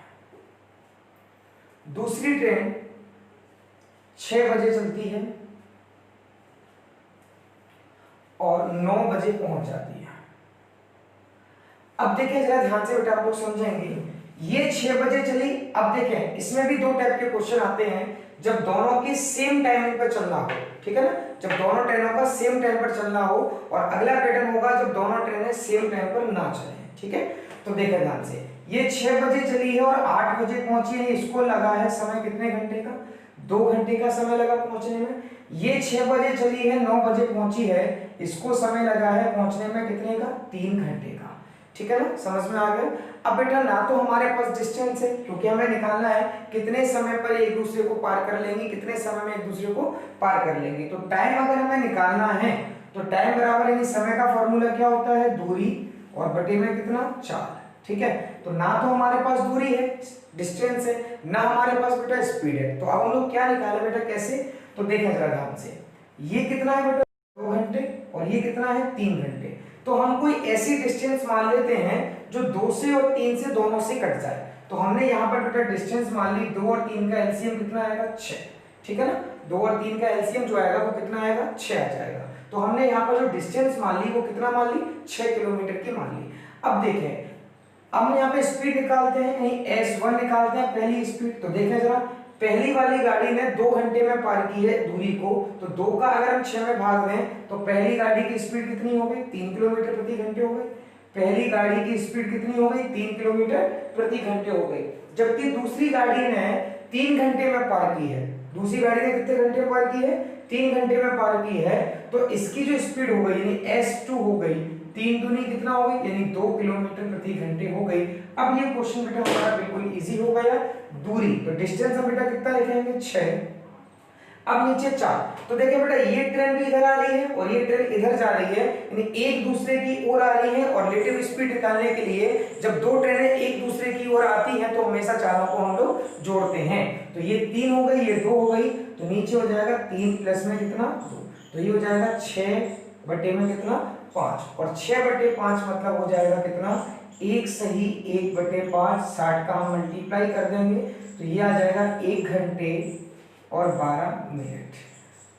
दूसरी ट्रेन 6 बजे चलती है और 9 बजे पहुंच जाती है। अब देखिए जरा ध्यान से बेटा, आप लोग समझेंगे, ये 6 बजे चली। अब देखें इसमें भी दो टाइप के क्वेश्चन आते हैं, जब दोनों की सेम टाइमिंग पर चलना हो, ठीक है ना, जब दोनों ट्रेनों का सेम टाइम पर चलना हो, और अगला पैटर्न होगा जब दोनों ट्रेनें सेम टाइम पर ना चले, ठीक है। तो देखिए ध्यान से, ये 6 बजे चली है और 8 बजे पहुंची है, इसको लगा है समय कितने घंटे का, 2 घंटे का समय लगा पहुंचने में। ये 6 बजे चली है, 9 बजे पहुंची है, इसको समय लगा है पहुंचने में कितने का, 3 घंटे का, ठीक है ना, समझ में आ गया। अब बेटा ना तो हमारे पास डिस्टेंस है, क्योंकि हमें निकालना है कितने समय पर एक दूसरे को पार कर लेंगे, कितने समय में एक दूसरे को पार कर लेंगे। तो टाइम अगर हमें निकालना है तो टाइम बराबर यानी समय का फॉर्मूला क्या होता है, दूरी और बटे में कितना, 4, ठीक है। तो ना तो हमारे पास दूरी है, डिस्टेंस है, ना हमारे पास बेटा स्पीड है। तो अब हम लोग क्या निकाले बेटा, कैसे, तो देखें जरा ध्यान से, ये कितना है बेटा, 2 घंटे, और ये कितना है, 3 घंटे। तो हम कोई ऐसी डिस्टेंस मान लेते हैं जो 2 से और 3 से दोनों से कट जाए। तो हमने यहाँ पर बेटा डिस्टेंस मान ली, 2 और 3 का एलसीएम कितना आएगा, 6, ठीक है ना। 2 और 3 का एलसीएम जो आएगा वो कितना आएगा, 6 आ जाएगा। तो हमने यहाँ पर जो डिस्टेंस मान ली वो कितना मान ली, 6 किलोमीटर की मान ली। अब देखें, अब हम यहाँ पे स्पीड निकालते हैं, नहीं S1 निकालते हैं, पहली स्पीड। तो देखें जरा, पहली वाली गाड़ी ने 2 घंटे में पार की है दूरी को, तो 2 का अगर हम 6 में भाग दें तो पहली गाड़ी की स्पीड कितनी हो गई, 3 किलोमीटर प्रति घंटे हो गई। पहली गाड़ी की स्पीड कितनी हो गई, 3 किलोमीटर प्रति घंटे हो गई। जबकि दूसरी गाड़ी ने 3 घंटे में पार की है, दूसरी गाड़ी ने कितने घंटे में पार की है, 3 घंटे में पार की है। तो इसकी जो स्पीड हो गई यानी S2 हो गई, 3 दूनी कितना हो गई, यानी 2 किलोमीटर प्रति घंटे हो गई। अब ये क्वेश्चन बेटा हमारा बिल्कुल इजी हो गया। दूरी, तो डिस्टेंस हम बेटा कितना लिखेंगे, 6, अब नीचे 4। तो देखिए बेटा ये ट्रेन भी इधर आ रही है और ये ट्रेन इधर जा रही है, यानी एक दूसरे की ओर आ रही है। और रिलेटिव स्पीड निकालने के लिए जब दो ट्रेनें एक दूसरे की ओर आती हैं तो हमेशा चारों को हम लोग जोड़ते हैं। तो ये 3 हो गई, ये 2 हो गई, तो नीचे हो जाएगा 3 प्लस में कितना, 2, तो ये हो जाएगा 6 बटे में कितना, 5, और 6 बटे 5 मतलब हो जाएगा कितना, 1 सही 1 बटे 5, 60 का हम मल्टीप्लाई कर देंगे तो ये आ जाएगा 1 घंटे और 12 मिनट,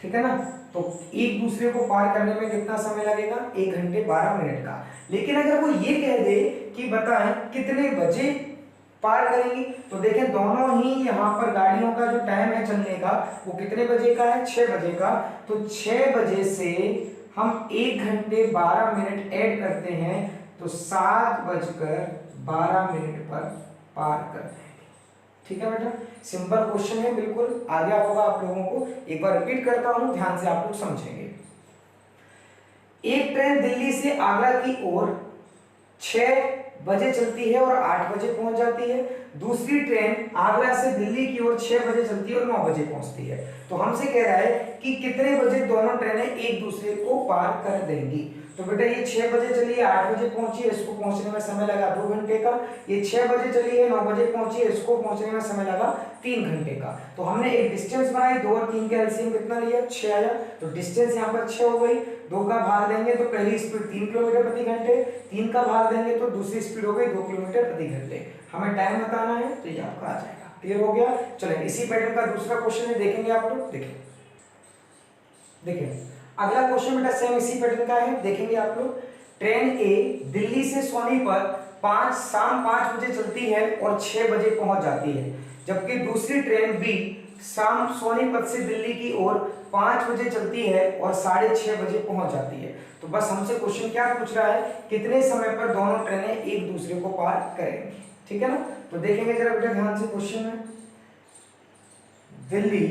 ठीक है ना। तो एक दूसरे को पार करने में कितना समय लगेगा, 1 घंटे 12 मिनट का। लेकिन अगर वो ये कह दे कि बताएं कितने बजे पार करेंगी, तो देखें दोनों ही यहाँ पर गाड़ियों का जो टाइम है चलने का वो कितने बजे का है, 6 बजे का। तो 6 बजे से हम 1 घंटे 12 मिनट ऐड करते हैं तो 7:12 पर पार कर देंगे, ठीक है बेटा। सिंपल क्वेश्चन है, बिल्कुल आ गया होगा आप लोगों को। एक बार रिपीट करता हूं, ध्यान से आप लोग समझेंगे। एक ट्रेन दिल्ली से आगरा की ओर 6 बजे चलती है और 8 बजे पहुंच जाती है। दूसरी ट्रेन आगरा से दिल्ली की ओर 6 बजे चलती है और 9 बजे पहुंचती है। तो हमसे कह रहा है कि कितने बजे दोनों ट्रेनें एक दूसरे को पार कर देंगी। तो बेटा ये 6 बजे चली है, 8 बजे पहुंची है, इसको पहुंचने में समय लगा 2 घंटे का। ये 6 बजे चली है, 9 बजे पहुंची है, इसको पहुंचने में समय लगा 3 घंटे का। तो हमने एक डिस्टेंस बनाई, 2 और 3 का एलसीएम कितना लिया, 6 आया। तो डिस्टेंस यहाँ पर 6 हो गई, 2 का भाग देंगे तो पहली स्पीड 3 किलोमीटर प्रति घंटे, 3 का भाग देंगे तो दूसरी स्पीड हो गई 2 किलोमीटर प्रति घंटे। हमें टाइम बताना है तो ये आपका आ जाएगा। क्लियर हो गया। चलिए इसी पैटर्न का दूसरा क्वेश्चन है, देखेंगे आप लोग। देखिए अगला क्वेश्चन बेटा सेम इसी पैटर्न का है, देखेंगे आप लोग। ट्रेन ए दिल्ली से सोनीपत शाम 5 बजे चलती है और 6 बजे पहुंच जाती है। जबकि दूसरी ट्रेन बी शाम सोनीपत से दिल्ली की ओर 5 बजे चलती है और 6:30 बजे पहुंच जाती है। तो बस हमसे क्वेश्चन क्या पूछ रहा है, कितने समय पर दोनों ट्रेनें एक दूसरे को पार करेंगी, ठीक है ना। तो देखेंगे जरा बेटा ध्यान से क्वेश्चन में, दिल्ली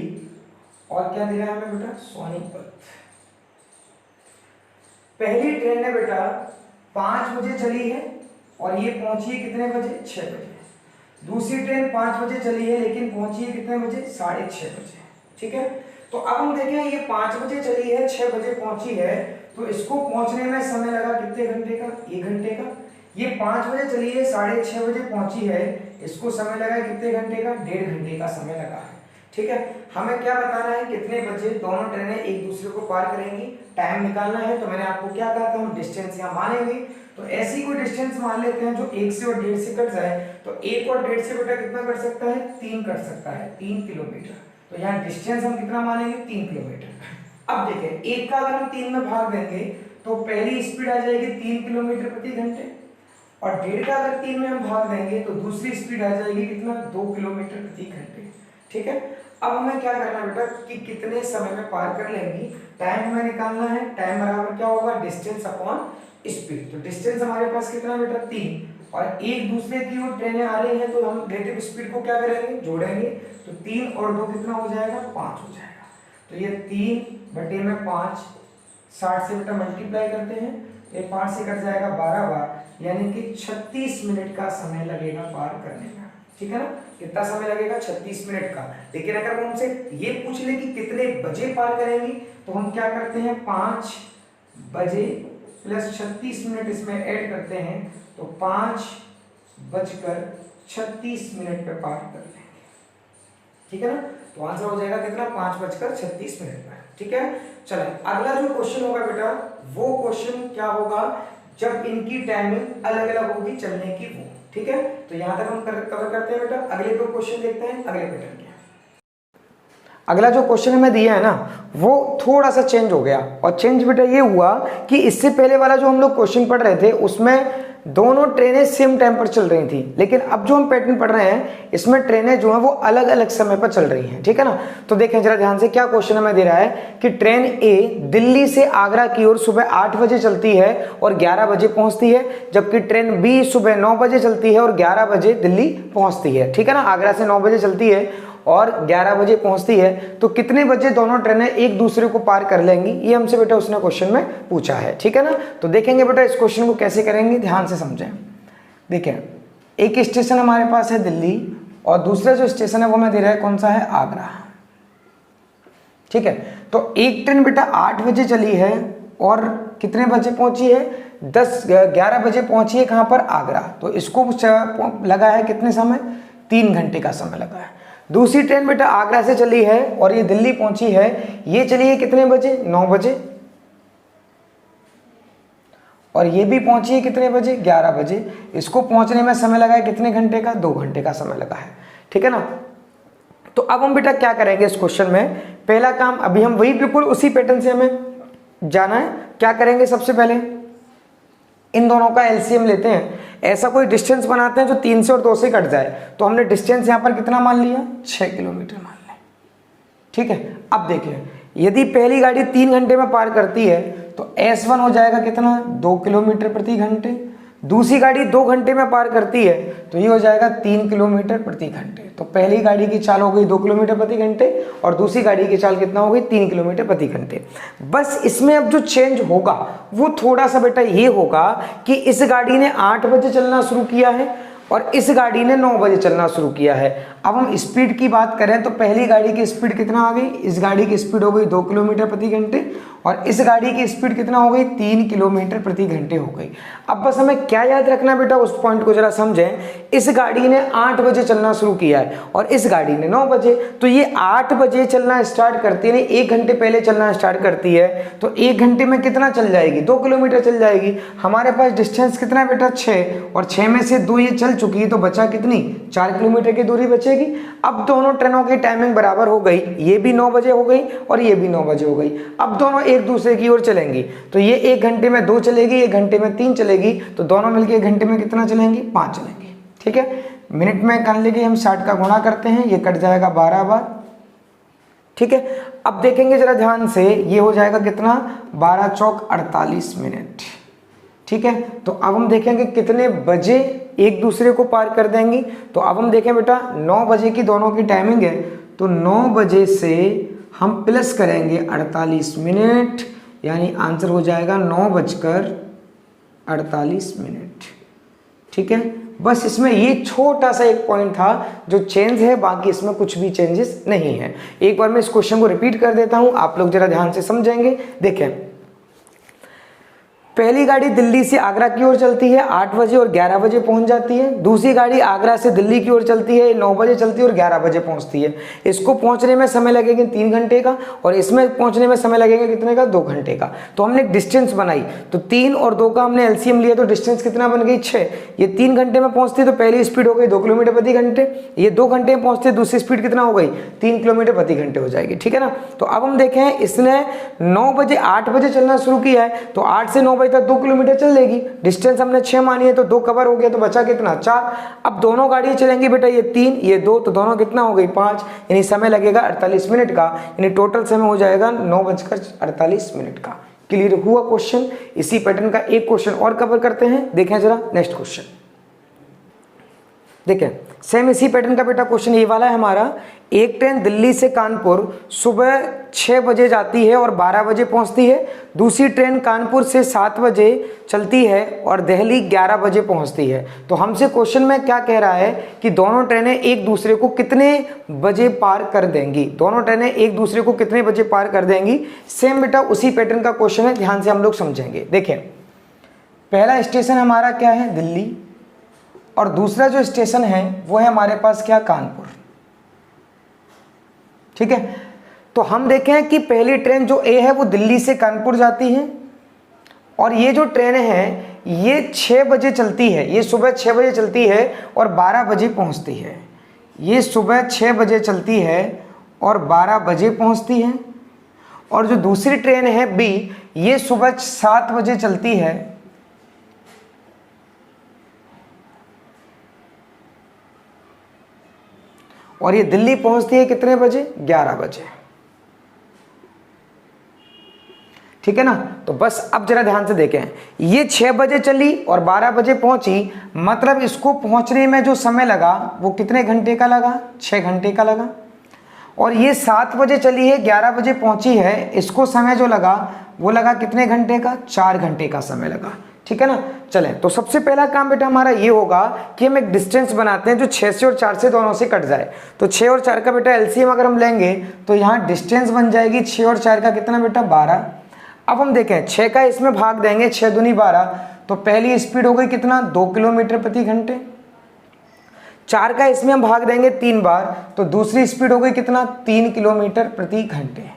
और क्या दिया है हमें बेटा, सोनीपत। पहली ट्रेन ने बेटा 5 बजे चली है और ये पहुंची है कितने बजे, 6 बजे। दूसरी ट्रेन 5 बजे चली है लेकिन पहुंची है कितने बजे, 6:30 बजे, ठीक है। तो अब हम देखें ये 5 बजे चली है, 6 बजे पहुंची है, तो इसको पहुंचने में समय लगा कितने घंटे का, 1 घंटे का। ये 5 बजे चली है, 6:30 बजे पहुंची है, इसको समय लगा कितने घंटे का, 1.5 घंटे का समय लगा है, ठीक है। हमें क्या बताना है, कितने बजे दोनों ट्रेनें एक दूसरे को पार करेंगी, टाइम निकालना है। तो मैंने आपको क्या कहा था, हम डिस्टेंस यहाँ मानेंगे। तो ऐसी कोई डिस्टेंस मान लेते हैं जो 1 से और 1.5 से कट जाए। तो 1 और 1.5 से बेटा कितना कट सकता है, 3 कट सकता है, 3 किलोमीटर। तो यहाँ डिस्टेंस हम कितना मानेंगे 3 किलोमीटर। अब देखें एक का अगर हम 3 में भाग देंगे तो पहली स्पीड आ जाएगी 3 किलोमीटर प्रति घंटे, और 1.5 का अगर 3 में हम भाग देंगे तो दूसरी स्पीड आ जाएगी कितना 2 किलोमीटर प्रति घंटे। ठीक है, अब हमें क्या करना है बेटा कि कितने समय में पार कर लेंगी, टाइम हमें निकालना है। टाइम बराबर क्या होगा डिस्टेंस अपॉन स्पीड। तो डिस्टेंस हमारे पास कितना बेटा 3, और एक दूसरे की ओर ट्रेनें आ रही हैं तो हम रिलेटिव स्पीड को क्या करेंगे जोड़ेंगे, तो 3 और 2 कितना हो जाएगा 5 हो जाएगा। तो ये 3/5 60 से बेटा मल्टीप्लाई करते हैं तो ये 5 से कट जाएगा 12 बार, यानी कि 36 मिनट का समय लगेगा पार करने का। ठीक है ना, कितना समय लगेगा 36 मिनट का। लेकिन अगर हम उनसे ये पूछ ले कि कितने बजे पार करेंगी तो हम क्या करते हैं 5 बजे प्लस 36 मिनट इसमें ऐड करते हैं तो 5:36 पे पार कर लेंगे। ठीक है ना, तो आंसर हो जाएगा कितना 5:36 पर। ठीक है, चलो अगला जो क्वेश्चन होगा बेटा वो क्वेश्चन क्या होगा जब इनकी टाइमिंग अलग अलग होगी चलने की वो। ठीक है, तो यहां तक हम कवर करते हैं बेटा। अगले दो क्वेश्चन देखते हैं अगले पैटर्न के। अगला जो क्वेश्चन हमें दिया है ना वो थोड़ा सा चेंज हो गया, और चेंज बेटा ये हुआ कि इससे पहले वाला जो हम लोग क्वेश्चन पढ़ रहे थे उसमें दोनों ट्रेनें सेम टाइम पर चल रही थी, लेकिन अब जो हम पैटर्न पढ़ रहे हैं इसमें ट्रेनें जो हैं वो अलग अलग समय पर चल रही हैं। ठीक है ना, तो देखें जरा ध्यान से क्या क्वेश्चन हमें दे रहा है कि ट्रेन ए दिल्ली से आगरा की ओर सुबह 8 बजे चलती है और 11 बजे पहुंचती है, जबकि ट्रेन बी सुबह 9 बजे चलती है और 11 बजे दिल्ली पहुंचती है। ठीक है ना, आगरा से 9 बजे चलती है और 11 बजे पहुंचती है, तो कितने बजे दोनों ट्रेनें एक दूसरे को पार कर लेंगी, ये हमसे बेटा उसने क्वेश्चन में पूछा है। ठीक है ना, तो देखेंगे बेटा इस क्वेश्चन को कैसे करेंगे, ध्यान से समझें। देखें एक स्टेशन हमारे पास है दिल्ली और दूसरा जो स्टेशन है वो हमें दे रहा है कौन सा है आगरा। ठीक है, तो एक ट्रेन बेटा 8 बजे चली है और कितने बजे पहुंची है 11 बजे पहुंची है कहां पर आगरा, तो इसको लगा है कितने समय 3 घंटे का समय लगा है। दूसरी ट्रेन बेटा आगरा से चली है और ये दिल्ली पहुंची है, ये चली है कितने बजे 9 बजे, और ये भी पहुंची है कितने बजे 11 बजे। इसको पहुंचने में समय लगा है कितने घंटे का 2 घंटे का समय लगा है। ठीक है ना, तो अब हम बेटा क्या करेंगे इस क्वेश्चन में, पहला काम अभी हम वही बिल्कुल उसी पैटर्न से हमें जाना है। क्या करेंगे सबसे पहले इन दोनों का एलसीएम लेते हैं, ऐसा कोई डिस्टेंस बनाते हैं जो 3 से और 2 से कट जाए। तो हमने डिस्टेंस यहाँ पर कितना मान लिया 6 किलोमीटर मान लें। ठीक है, अब देखिए यदि पहली गाड़ी 3 घंटे में पार करती है तो S1 हो जाएगा कितना 2 किलोमीटर प्रति घंटे, दूसरी गाड़ी 2 घंटे में पार करती है तो ये हो जाएगा 3 किलोमीटर प्रति घंटे। तो पहली गाड़ी की चाल हो गई 2 किलोमीटर प्रति घंटे और दूसरी गाड़ी की चाल कितना हो गई 3 किलोमीटर प्रति घंटे। बस इसमें अब जो चेंज होगा वो थोड़ा सा बेटा ये होगा कि इस गाड़ी ने 8 बजे चलना शुरू किया है और इस गाड़ी ने 9 बजे चलना शुरू किया है। अब हम स्पीड की बात करें तो पहली गाड़ी की स्पीड कितना आ गई, इस गाड़ी की स्पीड हो गई 2 किलोमीटर प्रति घंटे और इस गाड़ी की स्पीड कितना हो गई 3 किलोमीटर प्रति घंटे हो गई। अब बस हमें क्या याद रखना बेटा उस पॉइंट को जरा समझें, इस गाड़ी ने 8 बजे चलना शुरू किया है और इस गाड़ी ने 9 बजे, तो ये 8 बजे चलना स्टार्ट करती है, 1 घंटे पहले चलना स्टार्ट करती है, तो 1 घंटे में कितना चल जाएगी 2 किलोमीटर चल जाएगी। हमारे पास डिस्टेंस कितना है बेटा 6, और 6 में से 2 ये चल चुकी है तो बचा कितनी 4 किलोमीटर की दूरी बचेगी। अब दोनों ट्रेनों की टाइमिंग बराबर हो गई, ये भी 9 बजे हो गई और ये भी 9 बजे हो गई। अब दोनों एक दूसरे की ओर चलेंगी, तो ये 1 घंटे में 2 चलेगी, 1 घंटे में 3 चलेगी, तो दोनों मिलकर 1 घंटे में कितना चलेंगी 5 चलेंगी। ठीक है, मिनट में कर लेंगे हम 60 का गुणा करते हैं, ये कट जाएगा 12 बार। ठीक है, अब देखेंगे जरा ध्यान से, ये हो जाएगा कितना 12 चौक 48 मिनट। ठीक है, तो अब हम देखेंगे कितने बजे एक दूसरे को पार कर देंगी। तो अब हम देखें बेटा 9 बजे की दोनों की टाइमिंग है, तो 9 बजे से हम प्लस करेंगे 48 मिनट, यानी आंसर हो जाएगा 9:48 मिनट। ठीक है, बस इसमें ये छोटा सा एक पॉइंट था जो चेंज है, बाकी इसमें कुछ भी चेंजेस नहीं है। एक बार मैं इस क्वेश्चन को रिपीट कर देता हूं, आप लोग जरा ध्यान से समझेंगे। देखें पहली गाड़ी दिल्ली से आगरा की ओर चलती है, 8 बजे और 11 बजे पहुंच जाती है। दूसरी गाड़ी आगरा से दिल्ली की ओर चलती है, 9 बजे चलती है और 11 बजे पहुंचती है। इसको पहुंचने में समय लगेगा 3 घंटे का और इसमें पहुंचने में समय लगेगा कितने का, 2 घंटे का। तो हमने एक डिस्टेंस बनाई, तो 3 और 2 का हमने एलसीएम लिया, तो डिस्टेंस कितना बन गई, 6। ये 3 घंटे में पहुंचती है तो पहली स्पीड हो गई 2 किलोमीटर प्रति घंटे। ये 2 घंटे में पहुंचती है, दूसरी स्पीड कितना हो गई, 3 किलोमीटर प्रति घंटे हो जाएगी। ठीक है ना। तो अब हम देखें, इसने 9 बजे 8 बजे चलना शुरू किया है, तो 8 से 9 बजे तक 2 किलोमीटर चल लेगी। डिस्टेंस हमने 6 मानी है, तो 2 कवर हो गया, तो बचा कितना, 4। अब दोनों गाड़ियां चलेंगी बेटा, ये 3 ये 2, तो दोनों कितना हो गई, 5। यानी समय लगेगा 48 मिनट का, यानी टोटल समय हो जाएगा 9:48 का। क्लियर हुआ क्वेश्चन। इसी पैटर्न का एक क्वेश्चन और कवर करते हैं, देखें जरा नेक्स्ट क्वेश्चन। देखें सेम इसी पैटर्न का बेटा क्वेश्चन ये वाला है हमारा। एक ट्रेन दिल्ली से कानपुर सुबह 6 बजे जाती है और 12 बजे पहुंचती है। दूसरी ट्रेन कानपुर से 7 बजे चलती है और दिल्ली 11 बजे पहुंचती है। तो हमसे क्वेश्चन में क्या कह रहा है कि दोनों ट्रेनें एक दूसरे को कितने बजे पार कर देंगी, दोनों ट्रेनें एक दूसरे को कितने बजे पार कर देंगी। सेम बेटा उसी पैटर्न का क्वेश्चन है, ध्यान से हम लोग समझेंगे। देखें पहला स्टेशन हमारा क्या है, दिल्ली, और दूसरा जो स्टेशन है वो है हमारे पास क्या, कानपुर। ठीक है। तो हम देखें कि पहली ट्रेन जो ए है वो दिल्ली से कानपुर जाती है और ये जो ट्रेन है ये 6 बजे चलती है, ये सुबह 6 बजे चलती है और 12 बजे पहुंचती है। ये सुबह 6 बजे चलती है और 12 बजे पहुंचती है। और जो दूसरी ट्रेन है बी, ये सुबह 7 बजे चलती है और ये दिल्ली पहुंचती है कितने बजे, 11 बजे। ठीक है ना। तो बस अब जरा ध्यान से देखें, ये 6 बजे चली और 12 बजे पहुंची, मतलब इसको पहुंचने में जो समय लगा वो कितने घंटे का लगा, 6 घंटे का लगा। और ये 7 बजे चली है, 11 बजे पहुंची है, इसको समय जो लगा वो लगा कितने घंटे का, 4 घंटे का समय लगा। ठीक है ना। चले तो सबसे पहला काम बेटा हमारा ये होगा कि हम एक डिस्टेंस बनाते हैं जो 6 से और 4 से दोनों से कट जाए। तो 6 और 4 का बेटा एलसीएम अगर हम लेंगे तो यहाँ डिस्टेंस बन जाएगी 6 और 4 का कितना बेटा, 12। अब हम देखें 6 का इसमें भाग देंगे, 6 दूनी 12, तो पहली स्पीड हो गई कितना, 2 किलोमीटर प्रति घंटे। 4 का इसमें हम भाग देंगे 3 बार, तो दूसरी स्पीड हो गई कितना, 3 किलोमीटर प्रति घंटे।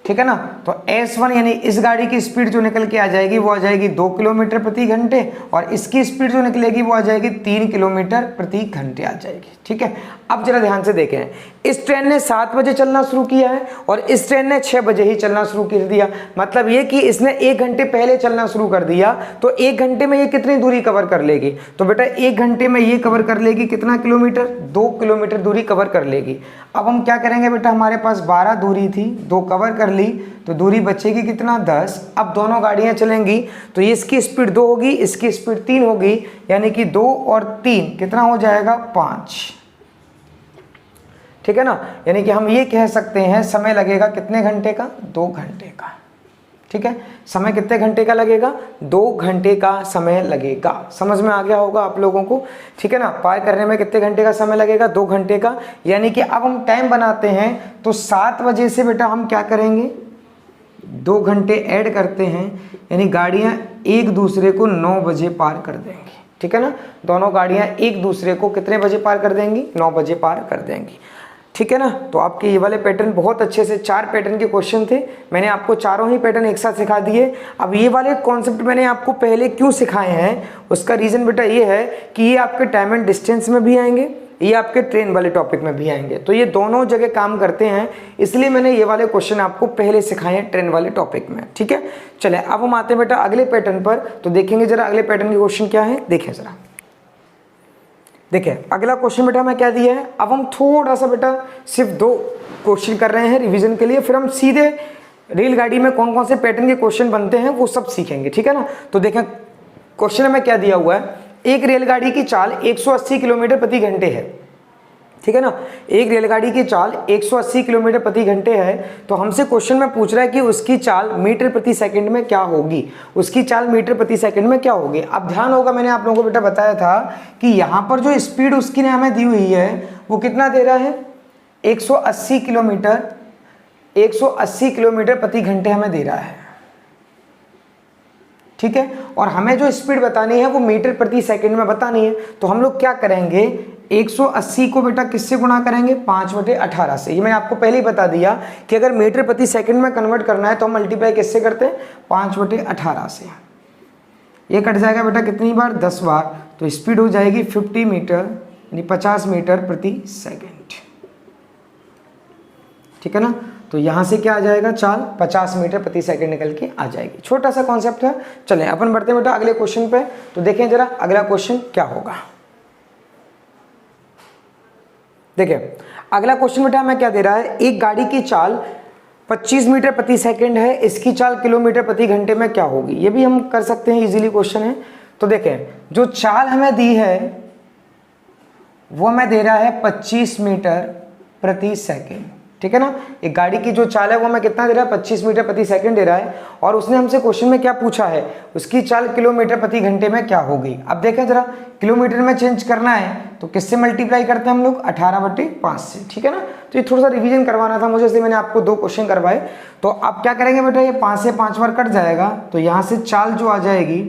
ठीक है ना। तो S1 यानी इस गाड़ी की स्पीड जो निकल के आ जाएगी वो आ जाएगी 2 किलोमीटर प्रति घंटे और इसकी स्पीड जो निकलेगी वो आ जाएगी 3 किलोमीटर प्रति घंटे आ जाएगी। ठीक है। अब जरा ध्यान से देखें, इस ट्रेन ने 7 बजे चलना शुरू किया है और इस ट्रेन ने 6 बजे ही चलना शुरू कर दिया। मतलब ये कि इसने 1 घंटे पहले चलना शुरू कर दिया, तो 1 घंटे में ये कितनी दूरी कवर कर लेगी, तो बेटा 1 घंटे में ये कवर कर लेगी कितना किलोमीटर, 2 किलोमीटर दूरी कवर कर लेगी। अब हम क्या करेंगे बेटा, हमारे पास 12 दूरी थी, 2 कवर कर ली, तो दूरी बचेगी कितना, 10। अब दोनों गाड़ियां चलेंगी तो ये इसकी स्पीड 2 होगी, इसकी स्पीड 3 होगी, यानी कि 2 और 3 कितना हो जाएगा, 5। ठीक है ना। यानी कि हम ये कह सकते हैं समय लगेगा कितने घंटे का, 2 घंटे का। ठीक है। समय कितने घंटे का लगेगा, 2 घंटे का समय लगेगा। समझ में आ गया होगा आप लोगों को। ठीक है ना। पार करने में कितने घंटे का समय लगेगा, 2 घंटे का। यानी कि अब हम टाइम बनाते हैं तो 7 बजे से बेटा हम क्या करेंगे, 2 घंटे ऐड करते हैं, यानी गाड़ियां एक दूसरे को 9 बजे पार कर देंगी। ठीक है ना। दोनों गाड़ियां एक दूसरे को कितने बजे पार कर देंगी, 9 बजे पार कर देंगी। ठीक है ना। तो आपके ये वाले पैटर्न बहुत अच्छे से 4 पैटर्न के क्वेश्चन थे, मैंने आपको चारों ही पैटर्न एक साथ सिखा दिए। अब ये वाले कॉन्सेप्ट मैंने आपको पहले क्यों सिखाए हैं, उसका रीज़न बेटा ये है कि ये आपके टाइम एंड डिस्टेंस में भी आएंगे, ये आपके ट्रेन वाले टॉपिक में भी आएंगे, तो ये दोनों जगह काम करते हैं, इसलिए मैंने ये वाले क्वेश्चन आपको पहले सिखाए हैं ट्रेन वाले टॉपिक में। ठीक है। चले अब हम आते हैं बेटा अगले पैटर्न पर, तो देखेंगे जरा अगले पैटर्न के क्वेश्चन क्या है, देखें जरा। देखिए अगला क्वेश्चन बेटा हमें क्या दिया है, अब हम थोड़ा सा बेटा सिर्फ 2 क्वेश्चन कर रहे हैं रिवीजन के लिए, फिर हम सीधे रेलगाड़ी में कौन कौन से पैटर्न के क्वेश्चन बनते हैं वो सब सीखेंगे। ठीक है ना। तो देखें क्वेश्चन में क्या दिया हुआ है, एक रेलगाड़ी की चाल 180 किलोमीटर प्रति घंटे है। ठीक है ना। एक रेलगाड़ी की चाल 180 किलोमीटर प्रति घंटे है, तो हमसे क्वेश्चन में पूछ रहा है कि उसकी चाल मीटर प्रति सेकंड में क्या होगी, उसकी चाल मीटर प्रति सेकंड में क्या होगी। अब ध्यान होगा मैंने आप लोगों को बेटा बताया था कि यहाँ पर जो स्पीड उसकी ने हमें दी हुई है वो कितना दे रहा है, 180 किलोमीटर प्रति घंटे हमें दे रहा है। ठीक है, और हमें जो स्पीड बतानी है वो मीटर प्रति सेकंड में बतानी है। तो हम लोग क्या करेंगे, 180 को बेटा किससे गुणा करेंगे, 5/18 से। ये मैंने आपको पहले ही बता दिया कि अगर मीटर प्रति सेकंड में कन्वर्ट करना है तो हम मल्टीप्लाई किससे करते हैं, 5/18 से। ये कट जाएगा बेटा कितनी बार, 10 बार, तो स्पीड हो जाएगी 50 मीटर यानी 50 मीटर प्रति सेकंड। ठीक है ना, तो यहाँ से क्या आ जाएगा, चाल 50 मीटर प्रति सेकंड निकल के आ जाएगी। छोटा सा कॉन्सेप्ट है। चलें अपन बढ़ते हैं बेटा अगले क्वेश्चन पे। तो देखें जरा अगला क्वेश्चन क्या होगा। देखिए अगला क्वेश्चन बेटा हमें क्या दे रहा है, एक गाड़ी की चाल 25 मीटर प्रति सेकंड है, इसकी चाल किलोमीटर प्रति घंटे में क्या होगी। ये भी हम कर सकते हैं, इजीली क्वेश्चन है। तो देखें जो चाल हमें दी है वो हमें दे रहा है 25 मीटर प्रति सेकंड। ठीक है ना, एक गाड़ी की जो चाल है वो हमें कितना दे रहा है, 25 मीटर प्रति सेकंड दे रहा है, और उसने हमसे क्वेश्चन में क्या पूछा है, उसकी चाल किलोमीटर प्रति घंटे में क्या होगी। अब देखें जरा, किलोमीटर में चेंज करना है तो किससे मल्टीप्लाई करते हैं हम लोग, 18/5 से। ठीक है ना, तो ये थोड़ा सा रिवीजन करवाना था मुझे, इसलिए मैंने आपको 2 क्वेश्चन करवाए। तो अब क्या करेंगे बेटा, ये 5 से 5 बार कट जाएगा, तो यहाँ से चाल जो आ जाएगी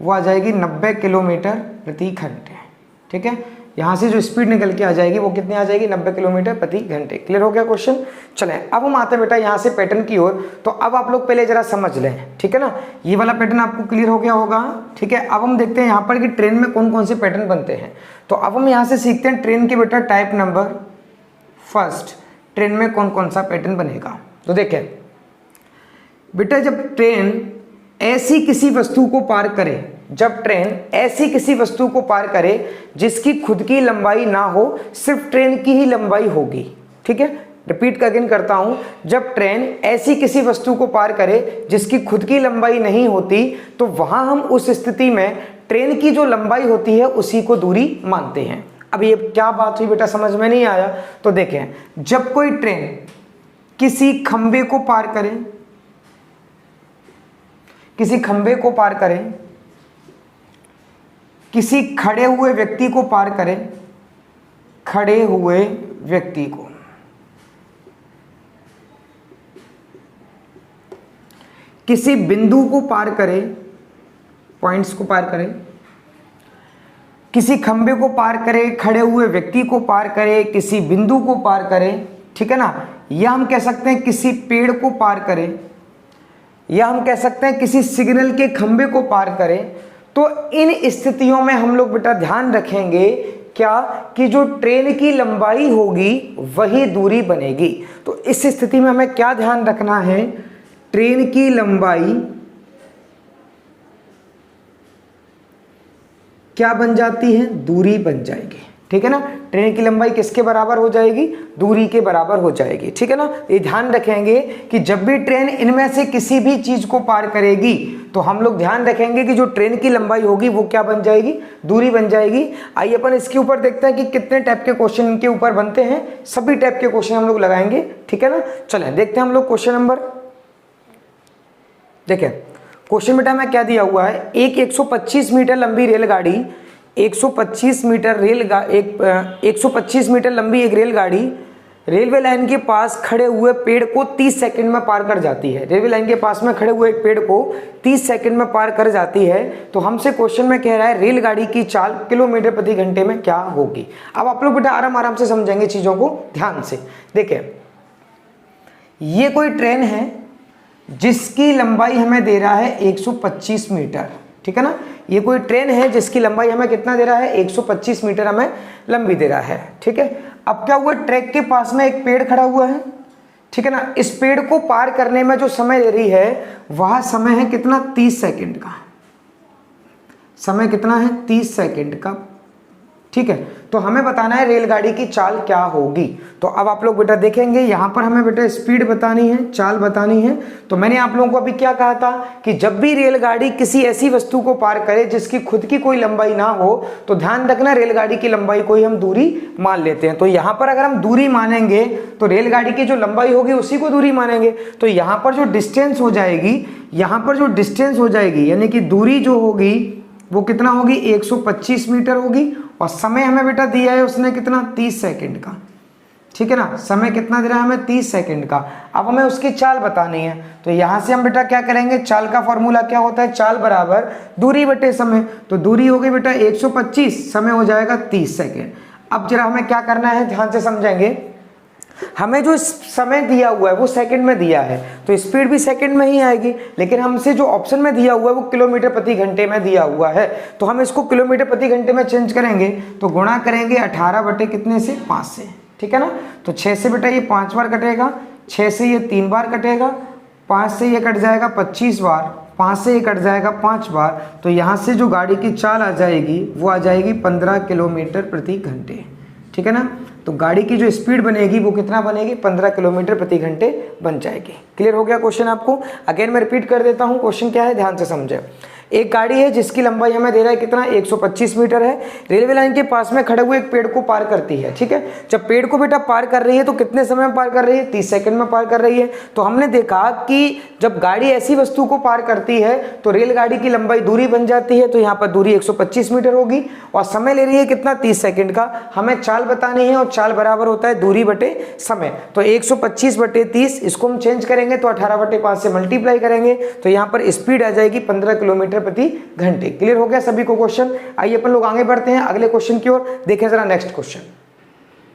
वो आ जाएगी 90 किलोमीटर प्रति घंटे। ठीक है, यहाँ से जो स्पीड निकल के आ जाएगी वो कितनी आ जाएगी, 90 किलोमीटर प्रति घंटे। क्लियर हो गया क्वेश्चन। चलें अब हम आते हैं बेटा यहाँ से पैटर्न की ओर। तो अब आप लोग पहले जरा समझ लें, ठीक है ना, ये वाला पैटर्न आपको क्लियर हो गया होगा। ठीक है, अब हम देखते हैं यहाँ पर कि ट्रेन में कौन कौन से पैटर्न बनते हैं। तो अब हम यहाँ से सीखते हैं ट्रेन के बेटा टाइप नंबर फर्स्ट, ट्रेन में कौन कौन सा पैटर्न बनेगा। तो देखें बेटा, जब ट्रेन ऐसी किसी वस्तु को पार करे, जब ट्रेन ऐसी किसी वस्तु को पार करे जिसकी खुद की लंबाई ना हो, सिर्फ ट्रेन की ही लंबाई होगी। ठीक है, रिपीट अगेन करता हूं, जब ट्रेन ऐसी किसी वस्तु को पार करे जिसकी खुद की लंबाई नहीं होती, तो वहां हम उस स्थिति में ट्रेन की जो लंबाई होती है उसी को दूरी मानते हैं। अब ये क्या बात हुई बेटा, समझ में नहीं आया। तो देखें, जब कोई ट्रेन किसी खंबे को पार करे, किसी खंबे को पार करे, किसी खड़े हुए व्यक्ति को पार करे, खड़े हुए व्यक्ति को, किसी बिंदु को पार करे, पॉइंट्स को पार करे, किसी खंबे को पार करे, खड़े हुए व्यक्ति को पार करे, किसी बिंदु को पार करे। ठीक है ना, या हम कह सकते हैं किसी पेड़ को पार करे, या हम कह सकते हैं किसी सिग्नल के खंबे को पार करे। तो इन स्थितियों में हम लोग बेटा ध्यान रखेंगे क्या, कि जो ट्रेन की लंबाई होगी वही दूरी बनेगी। तो इस स्थिति में हमें क्या ध्यान रखना है, ट्रेन की लंबाई क्या बन जाती है, दूरी बन जाएगी। ठीक है ना, ट्रेन की लंबाई किसके बराबर हो जाएगी, दूरी के बराबर हो जाएगी। ठीक है ना, ये ध्यान रखेंगे कि जब भी ट्रेन इनमें से किसी भी चीज को पार करेगी तो हम लोग ध्यान रखेंगे कि जो ट्रेन की लंबाई होगी वो क्या बन जाएगी, दूरी बन जाएगी। आइए अपन इसके ऊपर देखते हैं कि कितने टाइप के क्वेश्चन इनके ऊपर बनते हैं। सभी टाइप के क्वेश्चन हम लोग लगाएंगे। ठीक है ना, चलें देखते हैं हम लोग क्वेश्चन नंबर। देखें क्वेश्चन बेटा में क्या दिया हुआ है, एक 125 मीटर लंबी रेलगाड़ी, 125 मीटर लंबी एक रेलगाड़ी रेलवे लाइन के पास खड़े हुए पेड़ को 30 सेकंड में पार कर जाती है। रेलवे लाइन के पास में खड़े हुए एक पेड़ को 30 सेकंड में पार कर जाती है। तो हमसे क्वेश्चन में कह रहा है रेलगाड़ी की चाल किलोमीटर प्रति घंटे में क्या होगी। अब आप लोग बेटा आराम आराम से समझेंगे चीजों को ध्यान से। देखें ये कोई ट्रेन है जिसकी लंबाई हमें दे रहा है 125 मीटर। ठीक है ना, ये कोई ट्रेन है जिसकी लंबाई हमें कितना दे रहा है, 125 मीटर हमें लंबी दे रहा है। ठीक है, अब क्या हुआ, ट्रैक के पास में एक पेड़ खड़ा हुआ है। ठीक है ना, इस पेड़ को पार करने में जो समय ले रही है वह समय है कितना, 30 सेकंड का। समय कितना है, 30 सेकंड का। ठीक है, तो हमें बताना है रेलगाड़ी की चाल क्या होगी। तो अब आप लोग बेटा देखेंगे यहाँ पर हमें बेटा स्पीड बतानी है, चाल बतानी है। तो मैंने आप लोगों को अभी क्या कहा था कि जब भी रेलगाड़ी किसी ऐसी वस्तु को पार करे जिसकी खुद की कोई लंबाई ना हो, तो ध्यान रखना रेलगाड़ी की लंबाई को ही हम दूरी मान लेते हैं। तो यहाँ पर अगर हम दूरी मानेंगे तो रेलगाड़ी की जो लंबाई होगी उसी को दूरी मानेंगे। तो यहाँ पर जो डिस्टेंस हो जाएगी, यहाँ पर जो डिस्टेंस हो जाएगी यानी कि दूरी जो होगी वो कितना होगी, 125 मीटर होगी। और समय हमें बेटा दिया है उसने कितना, 30 सेकंड का। ठीक है ना। समय कितना दे रहा है हमें 30 सेकंड का। अब हमें उसकी चाल बतानी है, तो यहाँ से हम बेटा क्या करेंगे, चाल का फॉर्मूला क्या होता है, चाल बराबर दूरी बटे समय। तो दूरी हो गई बेटा 125, समय हो जाएगा 30 सेकंड। अब जरा हमें क्या करना है, ध्यान से समझेंगे। हमें जो समय दिया हुआ है वो सेकंड में दिया है, तो स्पीड भी सेकंड में ही आएगी, लेकिन हमसे जो ऑप्शन में दिया हुआ है वो किलोमीटर प्रति घंटे में दिया हुआ है, तो हम इसको किलोमीटर प्रति घंटे में चेंज करेंगे। तो गुणा करेंगे 18 बटे कितने से, 5 से, ठीक है ना। तो 6 से बेटा ये 5 बार कटेगा, 6 से ये 3 बार कटेगा, 5 से ये कट जाएगा 25 बार, 5 से ये कट जाएगा 5 बार। तो यहाँ से जो गाड़ी की चाल आ जाएगी वो आ जाएगी 15 किलोमीटर प्रति घंटे, ठीक है ना। तो गाड़ी की जो स्पीड बनेगी वो कितना बनेगी, 15 किलोमीटर प्रति घंटे बन जाएगी। क्लियर हो गया क्वेश्चन आपको। अगेन मैं रिपीट कर देता हूँ, क्वेश्चन क्या है ध्यान से समझे। एक गाड़ी है जिसकी लंबाई हमें दे रहा है कितना, 125 मीटर है, रेलवे लाइन के पास में खड़े हुए एक पेड़ को पार करती है, ठीक है। जब पेड़ को बेटा पार कर रही है तो कितने समय में पार कर रही है, 30 सेकंड में पार कर रही है। तो हमने देखा कि जब गाड़ी ऐसी वस्तु को पार करती है तो रेलगाड़ी की लंबाई दूरी बन जाती है, तो यहाँ पर दूरी 125 मीटर होगी और समय ले रही है कितना, 30 सेकंड का। हमें चाल बतानी है और चाल बराबर होता है दूरी बटे समय। तो 125 बटे 30, इसको हम चेंज करेंगे तो 18 बटे 5 से मल्टीप्लाई करेंगे, तो यहाँ पर स्पीड आ जाएगी 15 किलोमीटर प्रति घंटे। क्लियर हो गया सभी को क्वेश्चन। आइए अपन लोग आगे बढ़ते हैं अगले क्वेश्चन की ओर। देखें जरा नेक्स्ट क्वेश्चन।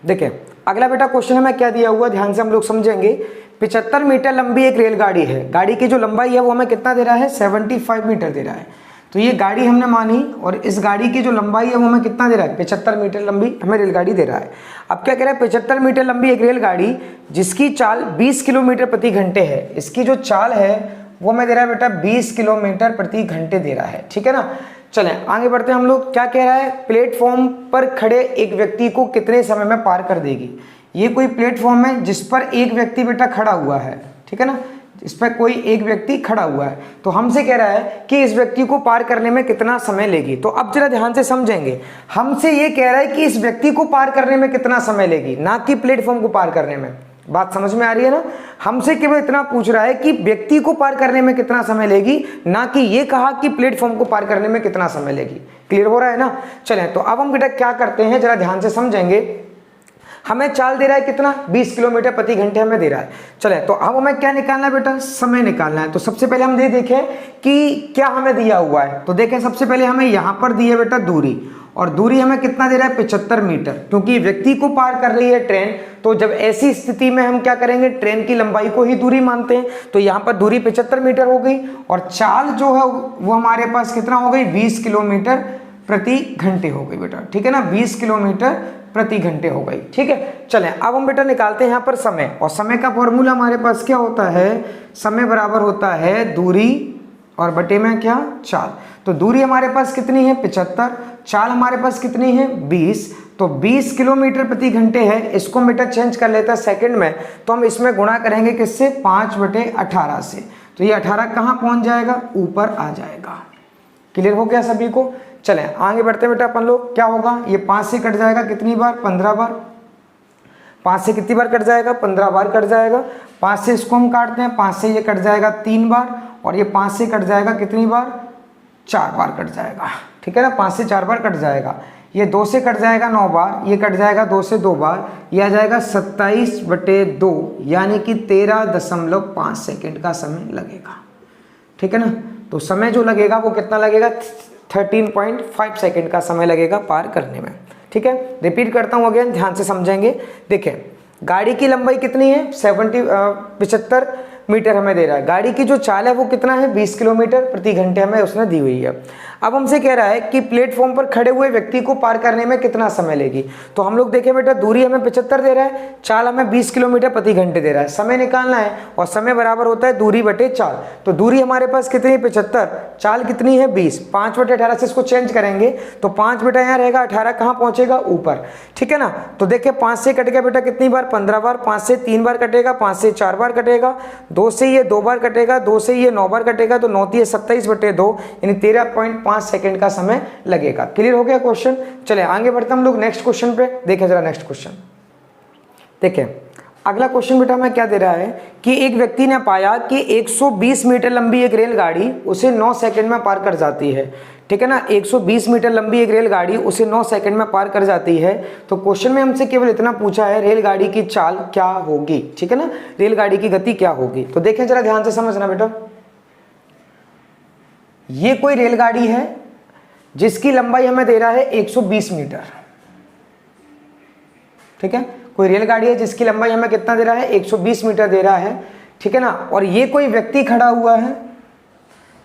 देखें अगला बेटा क्वेश्चन हमें क्या दिया हुआ, ध्यान से हम लोग समझेंगे। 75 मीटर लंबी एक रेलगाड़ी है, गाड़ी की जो लंबाई है वो हमें कितना दे रहा है, 75 मीटर दे रहा है। तो ये गाड़ी हमने मानी और इस गाड़ी की जो लंबाई है वो हमें कितना दे रहा है, 75 मीटर लंबी हमें रेलगाड़ी दे रहा है। अब क्या कह रहा है, 75 मीटर लंबी एक रेलगाड़ी जिसकी चाल 20 किलोमीटर प्रति घंटे है, इसकी जो चाल है वो हमें दे रहा है बेटा 20 किलोमीटर प्रति घंटे दे रहा है, ठीक है ना। चलें आगे बढ़ते हैं हम लोग। क्या कह रहा है, प्लेटफॉर्म पर खड़े एक व्यक्ति को कितने समय में पार कर देगी। ये कोई प्लेटफॉर्म है जिस पर एक व्यक्ति बेटा खड़ा हुआ है, ठीक है ना, इस पर कोई एक व्यक्ति खड़ा हुआ है। तो हमसे कह रहा है कि इस व्यक्ति को पार करने में कितना समय लेगी। तो अब जरा ध्यान से समझेंगे, हमसे ये कह रहा है कि इस व्यक्ति को पार करने में कितना समय लेगी, ना कि प्लेटफॉर्म को पार करने में। बात समझ में आ रही है ना। हमसे केवल इतना पूछ रहा है कि व्यक्ति को पार करने में कितना समय लेगी, ना कि ये कहा कि प्लेटफॉर्म को पार करने में कितना समय लेगी। क्लियर हो रहा है ना। चलें तो अब हम बेटा क्या करते हैं, जरा ध्यान से समझेंगे। हमें चाल दे रहा है कितना, 20 किलोमीटर प्रति घंटे हमें दे रहा है। चले तो अब हमें क्या निकालना है बेटा, समय निकालना है। तो सबसे पहले हम ये देखें कि क्या हमें दिया हुआ है। तो देखें सबसे पहले हमें यहाँ पर दी है बेटा दूरी, और दूरी हमें कितना दे रहा है, 75 मीटर, क्योंकि व्यक्ति को पार कर रही है ट्रेन। तो जब ऐसी स्थिति में हम क्या करेंगे, ट्रेन की लंबाई को ही दूरी मानते हैं। तो यहाँ पर दूरी 75 मीटर हो गई और चाल जो है वो हमारे पास कितना हो गई, 20 किलोमीटर प्रति घंटे हो गई बेटा, ठीक है ना, 20 किलोमीटर प्रति घंटे हो गई, ठीक है। चलें अब हम बेटा निकालते हैं यहाँ पर समय, और समय का फॉर्मूला हमारे पास क्या होता है, समय बराबर होता है दूरी और बटे में क्या, चाल। तो दूरी हमारे पास कितनी है, 75, चाल हमारे पास कितनी है, 20। तो 20 किलोमीटर प्रति घंटे है, इसको बेटा चेंज कर लेता है सेकंड में, तो हम इसमें गुणा करेंगे किससे, 5/18 से। तो ये 18 कहाँ पहुँच जाएगा, ऊपर आ जाएगा। क्लियर हो गया सभी को। चलें आगे बढ़ते हैं बेटा अपन लोग। क्या होगा, ये 5 से कट जाएगा कितनी बार, 15 बार। 5 से कितनी बार कट जाएगा, 15 बार कट जाएगा। 5 से इसको हम काटते हैं, 5 से ये कट जाएगा 3 बार, और ये 5 से कट जाएगा कितनी बार, 4 बार कट जाएगा, ठीक है ना। 5 से 4 बार कट जाएगा। ये 2 से कट जाएगा 9 बार, ये कट जाएगा 2 से 2 बार, ये आ जाएगा 27/2, यानी कि 13.5 सेकेंड का समय लगेगा, ठीक है ना। तो समय जो लगेगा वो कितना लगेगा, 13.5 सेकेंड का समय लगेगा पार करने में, ठीक है। रिपीट करता हूँ अगेन, ध्यान से समझेंगे। देखें गाड़ी की लंबाई कितनी है, 75 मीटर हमें दे रहा है। गाड़ी की जो चाल है वो कितना है, 20 किलोमीटर प्रति घंटे हमें उसने दी हुई है। अब हमसे कह रहा है कि प्लेटफॉर्म पर खड़े हुए व्यक्ति को पार करने में कितना समय लेगी। तो हम लोग देखें बेटा, दूरी हमें 75 दे रहा है, चाल हमें 20 किलोमीटर प्रति घंटे दे रहा है। समय निकालना है और समय बराबर होता है दूरी बटे चाल। तो दूरी हमारे पास कितनी है, 75, चाल कितनी है 20, 5/18 से इसको चेंज करेंगे तो 5 बेटा यहाँ रहेगा, 18 कहाँ पहुँचेगा, ऊपर, ठीक है ना। तो देखिए 5 से कट गया बेटा कितनी बार, 15 बार। 5 से 3 बार कटेगा, 5 से 4 बार कटेगा, 2 से ये 2 बार कटेगा, 2 से ये 9 बार कटेगा। तो 9 × 27/2 यानी 13.5 सेकेंड का समय लगेगा। क्लियर हो गया क्वेश्चन। चले आगे बढ़ते हम लोग नेक्स्ट क्वेश्चन पे। देखें जरा नेक्स्ट क्वेश्चन। देखें अगला क्वेश्चन बेटा हमें क्या दे रहा है कि एक व्यक्ति ने पाया कि 120 मीटर लंबी एक रेलगाड़ी उसे 9 सेकंड में पार कर जाती है। ठीक है ना, 120 मीटर लंबी एक रेलगाड़ी उसे 9 सेकंड में पार कर जाती है। तो क्वेश्चन में हमसे केवल इतना पूछा है रेलगाड़ी की चाल क्या होगी। ठीक है ना, रेलगाड़ी की गति क्या होगी। तो देखें जरा ध्यान से समझना बेटा, ये कोई रेलगाड़ी है जिसकी लंबाई हमें दे रहा है 120 मीटर। ठीक है, कोई रेलगाड़ी है जिसकी लंबाई हमें कितना दे रहा है, 120 मीटर दे रहा है। ठीक है ना, और ये कोई व्यक्ति खड़ा हुआ है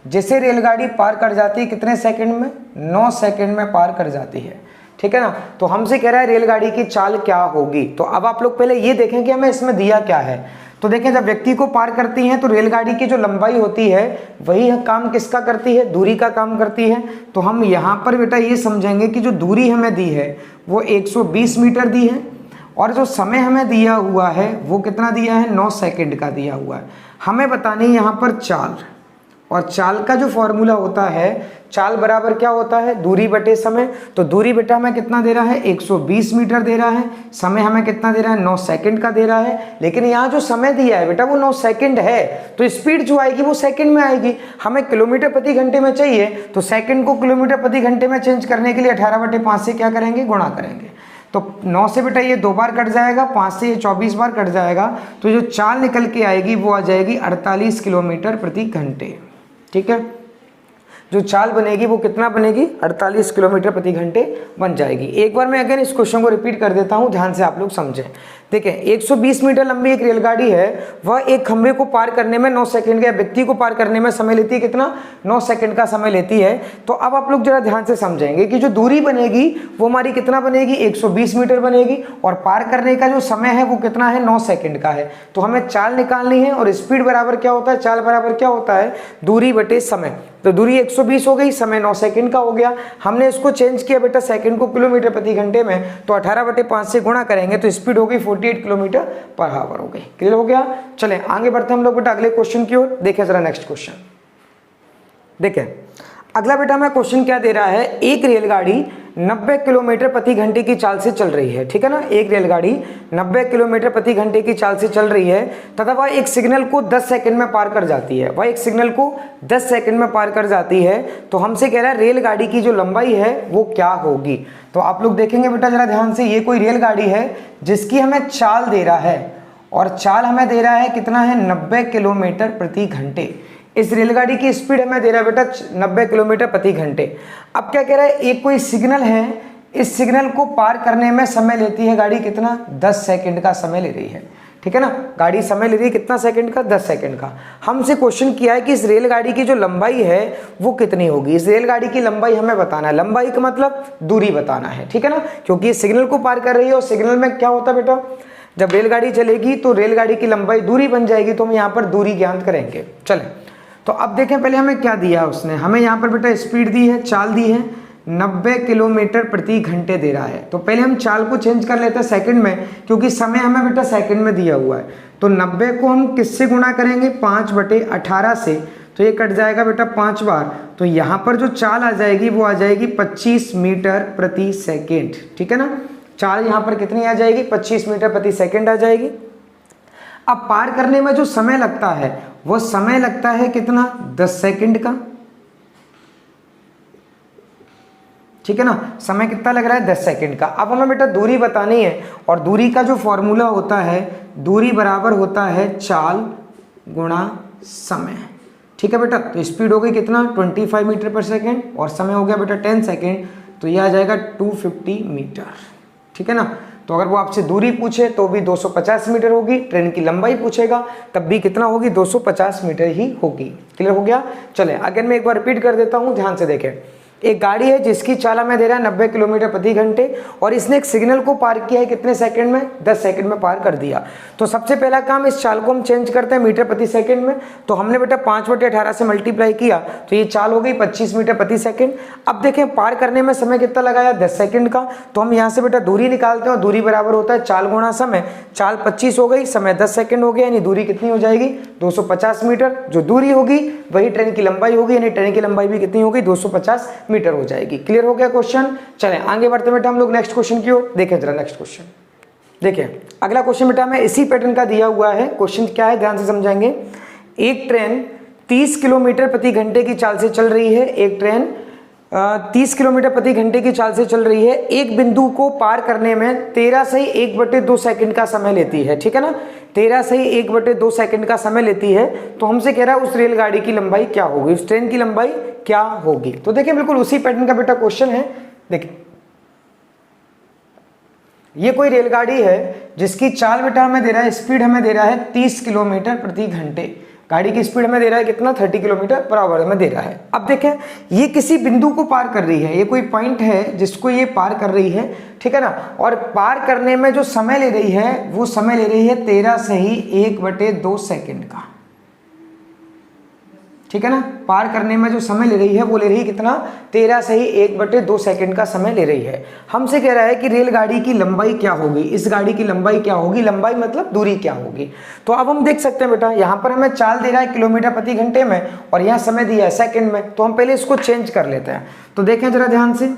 जिसे रेलगाड़ी पार कर जाती है कितने सेकंड में, 9 सेकंड में पार कर जाती है। ठीक है ना, तो हमसे कह रहा है रेलगाड़ी की चाल क्या होगी। तो अब आप लोग पहले ये देखें कि हमें इसमें दिया क्या है। तो देखें जब व्यक्ति को पार करती हैं तो रेलगाड़ी की जो लंबाई होती है वही काम किसका करती है, दूरी का काम करती है। तो हम यहाँ पर बेटा ये समझेंगे कि जो दूरी हमें दी है वो 120 मीटर दी है और जो समय हमें दिया हुआ है वो कितना दिया है, 9 सेकंड का दिया हुआ है। हमें बतानी है यहाँ पर चाल, और चाल का जो फॉर्मूला होता है, चाल बराबर क्या होता है, दूरी बटे समय। तो दूरी बेटा हमें कितना दे रहा है, 120 मीटर दे रहा है। समय हमें कितना दे रहा है, 9 सेकंड का दे रहा है। लेकिन यहाँ जो समय दिया है बेटा वो 9 सेकंड है, तो स्पीड जो आएगी वो सेकंड में आएगी। हमें किलोमीटर प्रति घंटे में चाहिए, तो सेकंड को किलोमीटर प्रति घंटे में चेंज करने के लिए 18/5 से क्या करेंगे, गुणा करेंगे। तो 9 से बेटा ये 2 बार कट जाएगा, 5 से ये 24 बार कट जाएगा। तो जो चाल निकल के आएगी वो आ जाएगी 48 किलोमीटर प्रति घंटे। ठीक है, जो चाल बनेगी वो कितना बनेगी, 48 किलोमीटर प्रति घंटे बन जाएगी। एक बार मैं अगेन इस क्वेश्चन को रिपीट कर देता हूं, ध्यान से आप लोग समझें। देखें 120 मीटर लंबी एक रेलगाड़ी है, वह एक खंभे को पार करने में 9 सेकंड का, व्यक्ति को पार करने में समय लेती है कितना, 9 सेकंड का समय लेती है। तो अब आप लोग जरा ध्यान से समझेंगे कि जो दूरी बनेगी वो हमारी कितना बनेगी, 120 मीटर बनेगी, और पार करने का जो समय है वो कितना है, 9 सेकंड का है। तो हमें चाल निकालनी है, और स्पीड बराबर क्या होता है, चाल बराबर क्या होता है, दूरी बटे समय। तो दूरी 120 हो गई, समय 9 सेकंड का हो गया। हमने इसको चेंज किया बेटा सेकंड को किलोमीटर प्रति घंटे में, तो 18/5 से गुणा करेंगे तो स्पीड हो गई 48 किलोमीटर पर आवर हो गई। क्लियर हो गया। चलें आगे बढ़ते हम लोग बेटा अगले क्वेश्चन की ओर। देखें जरा नेक्स्ट क्वेश्चन। देखें अगला बेटा हमें क्वेश्चन क्या दे रहा है, एक रेलगाड़ी 90 किलोमीटर प्रति घंटे की चाल से चल रही है। ठीक है ना, एक रेलगाड़ी 90 किलोमीटर प्रति घंटे की चाल से चल रही है तथा वह एक सिग्नल को 10 सेकंड में पार कर जाती है। वह एक सिग्नल को 10 सेकंड में पार कर जाती है। तो हमसे कह रहा है रेलगाड़ी की जो लंबाई है वो क्या होगी। तो आप लोग देखेंगे बेटा जरा ध्यान से, ये कोई रेलगाड़ी है जिसकी हमें चाल दे रहा है, और चाल हमें दे रहा है कितना है, 90 किलोमीटर प्रति घंटे। इस रेलगाड़ी की स्पीड हमें दे रहा है बेटा 90 किलोमीटर प्रति घंटे। अब क्या कह रहा है, एक कोई सिग्नल है, इस सिग्नल को पार करने में समय लेती है गाड़ी कितना, 10 सेकंड का समय ले रही है। ठीक है ना, गाड़ी समय ले रही है कितना सेकंड का, 10 सेकंड का। हमसे क्वेश्चन किया है कि इस रेलगाड़ी की जो लंबाई है वो कितनी होगी। इस रेलगाड़ी की लंबाई हमें बताना है, लंबाई का मतलब दूरी बताना है। ठीक है ना, क्योंकि ये सिग्नल को पार कर रही है, और सिग्नल में क्या होता है बेटा, जब रेलगाड़ी चलेगी तो रेलगाड़ी की लंबाई दूरी बन जाएगी। तो हम यहाँ पर दूरी ज्ञात करेंगे। चलें तो अब देखें पहले हमें क्या दिया उसने, हमें यहाँ पर बेटा स्पीड दी है, चाल दी है, 90 किलोमीटर प्रति घंटे दे रहा है। तो पहले हम चाल को चेंज कर लेते हैं सेकंड में, क्योंकि समय हमें बेटा सेकंड में दिया हुआ है। तो 90 को हम किससे गुणा करेंगे, 5/18 से। तो ये कट जाएगा बेटा 5 बार। तो यहाँ पर जो चाल आ जाएगी वो आ जाएगी 25 मीटर प्रति सेकेंड। ठीक है ना, चाल यहाँ पर कितनी आ जाएगी, 25 मीटर प्रति सेकेंड आ जाएगी। अब पार करने में जो समय लगता है वो समय लगता है कितना, 10 सेकंड का। ठीक है ना, समय कितना लग रहा है, 10 सेकंड का। अब हमें बेटा दूरी बतानी है, और दूरी का जो फॉर्मूला होता है, दूरी बराबर होता है चाल गुणा समय। ठीक है बेटा, तो स्पीड हो गई कितना, 25 मीटर पर सेकेंड, और समय हो गया बेटा 10 सेकेंड। तो यह आ जाएगा 250 मीटर। ठीक है ना, तो अगर वो आपसे दूरी पूछे तो भी 250 मीटर होगी, ट्रेन की लंबाई पूछेगा तब भी कितना होगी, 250 मीटर ही होगी। क्लियर हो गया। चले अगेन मैं एक बार रिपीट कर देता हूं, ध्यान से देखें। एक गाड़ी है जिसकी चाल हमें दे रहा है 90 किलोमीटर प्रति घंटे, और इसने एक सिग्नल को पार किया है कितने सेकंड में, 10 सेकंड में पार कर दिया। तो सबसे पहला काम, इस चाल को हम चेंज करते हैं मीटर प्रति सेकंड में। तो हमने बेटा 5/18 से मल्टीप्लाई किया, तो ये चाल हो गई 25 मीटर प्रति सेकंड। अब देखें पार करने में समय कितना लगाया, 10 सेकंड का। तो हम यहाँ से बेटा दूरी निकालते हैं, और दूरी बराबर होता है चाल गुणा समय। चाल 25 हो गई, समय 10 सेकंड हो गया, यानी दूरी कितनी हो जाएगी, 250 मीटर। जो दूरी होगी वही ट्रेन की लंबाई होगी, यानी ट्रेन की लंबाई भी कितनी होगी, 250 मीटर हो जाएगी। क्लियर हो गया क्वेश्चन। चलें आगे बढ़ते बेटा हम लोग नेक्स्ट क्वेश्चन की ओर। देखें जरा नेक्स्ट क्वेश्चन। देखिए अगला क्वेश्चन बेटा हमें इसी पैटर्न का दिया हुआ है। क्वेश्चन क्या है, ध्यान से समझेंगे। एक ट्रेन 30 किलोमीटर प्रति घंटे की चाल से चल रही है। एक ट्रेन 30 किलोमीटर प्रति घंटे की चाल से चल रही है। एक बिंदु को पार करने में 13 से 1/2 सेकंड का समय लेती है, ठीक है ना। 13 से 1/2 सेकंड का समय लेती है। तो हमसे कह रहा है उस रेलगाड़ी की लंबाई क्या होगी, उस ट्रेन की लंबाई क्या होगी। तो देखिए बिल्कुल उसी पैटर्न का बेटा क्वेश्चन है। देखिए ये कोई रेलगाड़ी है जिसकी चाल बेटा हमें दे रहा है, स्पीड हमें दे रहा है 30 किलोमीटर प्रति घंटे। गाड़ी की स्पीड हमें दे रहा है कितना, 30 किलोमीटर पर आवर में दे रहा है। अब देखें ये किसी बिंदु को पार कर रही है, ये कोई पॉइंट है जिसको ये पार कर रही है, ठीक है ना। और पार करने में जो समय ले रही है वो समय ले रही है 13 से ही 1/2 सेकंड का, ठीक है ना। पार करने में जो समय ले रही है वो ले रही है कितना, 13 से ही 1/2 सेकंड का समय ले रही है। हमसे कह रहा है कि रेलगाड़ी की लंबाई क्या होगी, इस गाड़ी की लंबाई क्या होगी, लंबाई मतलब दूरी क्या होगी। तो अब हम देख सकते हैं बेटा यहाँ पर हमें चाल दे रहा है किलोमीटर प्रति घंटे में और यहाँ समय दिया है सेकंड में। तो हम पहले इसको चेंज कर लेते हैं। तो देखें जरा ध्यान से,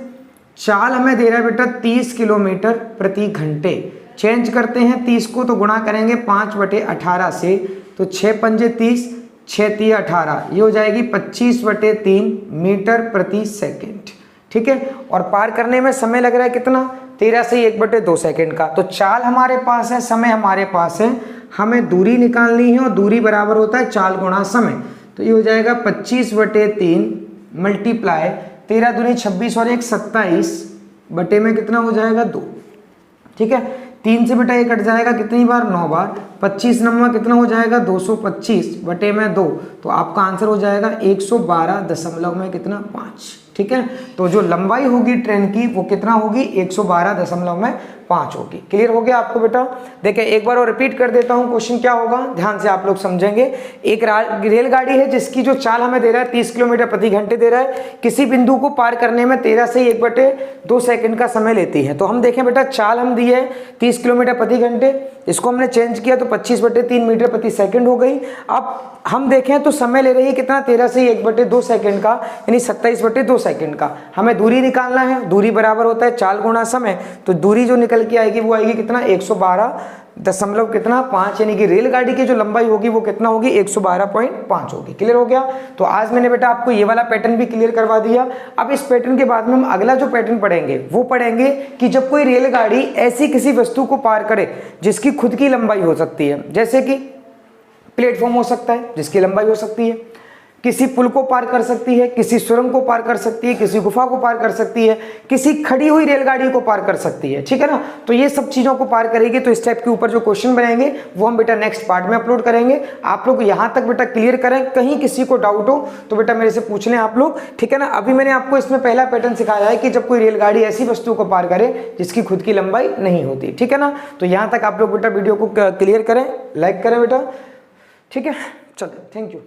चाल हमें दे रहा है बेटा 30 किलोमीटर प्रति घंटे। चेंज करते हैं 30 को तो गुणा करेंगे 5/18 से, तो 6 पंजे 30, 6 3 18, ये हो जाएगी 25/3 मीटर प्रति सेकंड, ठीक है। और पार करने में समय लग रहा है कितना, 13 से 1/2 सेकंड का। तो चाल हमारे पास है, समय हमारे पास है, हमें दूरी निकालनी है और दूरी बराबर होता है चाल गुणा समय। तो ये हो जाएगा 25/3 मल्टीप्लाई 13 दूनी 26 और 1 27 बटे में कितना हो जाएगा 2, ठीक है। 3 से बेटा ये कट जाएगा कितनी बार, 9 बार। 25 नंबर कितना हो जाएगा 225 बटे में 2। तो आपका आंसर हो जाएगा 112 में कितना 5, ठीक है। तो जो लंबाई होगी ट्रेन की वो कितना होगी, 112.5 होगी। क्लियर हो गया आपको बेटा। देखिए एक बार और रिपीट कर देता हूँ, क्वेश्चन क्या होगा ध्यान से आप लोग समझेंगे। एक रेलगाड़ी है जिसकी जो चाल हमें दे रहा है 30 किलोमीटर प्रति घंटे दे रहा है, किसी बिंदु को पार करने में 13 से 1/2 सेकंड का समय लेती है। तो हम देखें बेटा चाल हम दी है 30 किलोमीटर प्रति घंटे, इसको हमने चेंज किया तो 25/3 मीटर प्रति सेकंड हो गई। अब हम देखें तो समय ले रही है कितना, 13 से 1/2 सेकंड का, यानी 27/2 सेकंड का। हमें दूरी निकालना है, दूरी बराबर होता है चाल गुणा समय। तो दूरी जो निकल के आएगी वो आएगी कितना, 112.5, यानी कि रेलगाड़ी की जो लंबाई होगी वो कितना होगी, 112.5 होगी। क्लियर हो गया। तो आज मैंने बेटा आपको ये वाला पैटर्न भी क्लियर करवा दिया। अब इस पैटर्न के बाद में हम अगला जो पैटर्न पढ़ेंगे वो पढ़ेंगे कि जब कोई रेलगाड़ी ऐसी किसी वस्तु को पार करे जिसकी खुद की लंबाई हो सकती है, जैसे कि प्लेटफॉर्म हो सकता है जिसकी लंबाई हो सकती है, किसी पुल को पार कर सकती है, किसी सुरंग को पार कर सकती है, किसी गुफा को पार कर सकती है, किसी खड़ी हुई रेलगाड़ी को पार कर सकती है, ठीक है ना। तो ये सब चीज़ों को पार करेगी। तो इस टाइप के ऊपर जो क्वेश्चन बनेंगे वो हम बेटा नेक्स्ट पार्ट में अपलोड करेंगे। आप लोग यहाँ तक बेटा क्लियर करें, कहीं किसी को डाउट हो तो बेटा मेरे से पूछ लें आप लोग, ठीक है ना। अभी मैंने आपको इसमें पहला पैटर्न सिखाया है कि जब कोई रेलगाड़ी ऐसी वस्तु को पार करे जिसकी खुद की लंबाई नहीं होती, ठीक है ना। तो यहाँ तक आप लोग बेटा वीडियो को क्लियर करें, लाइक करें बेटा, ठीक है। चलो थैंक यू।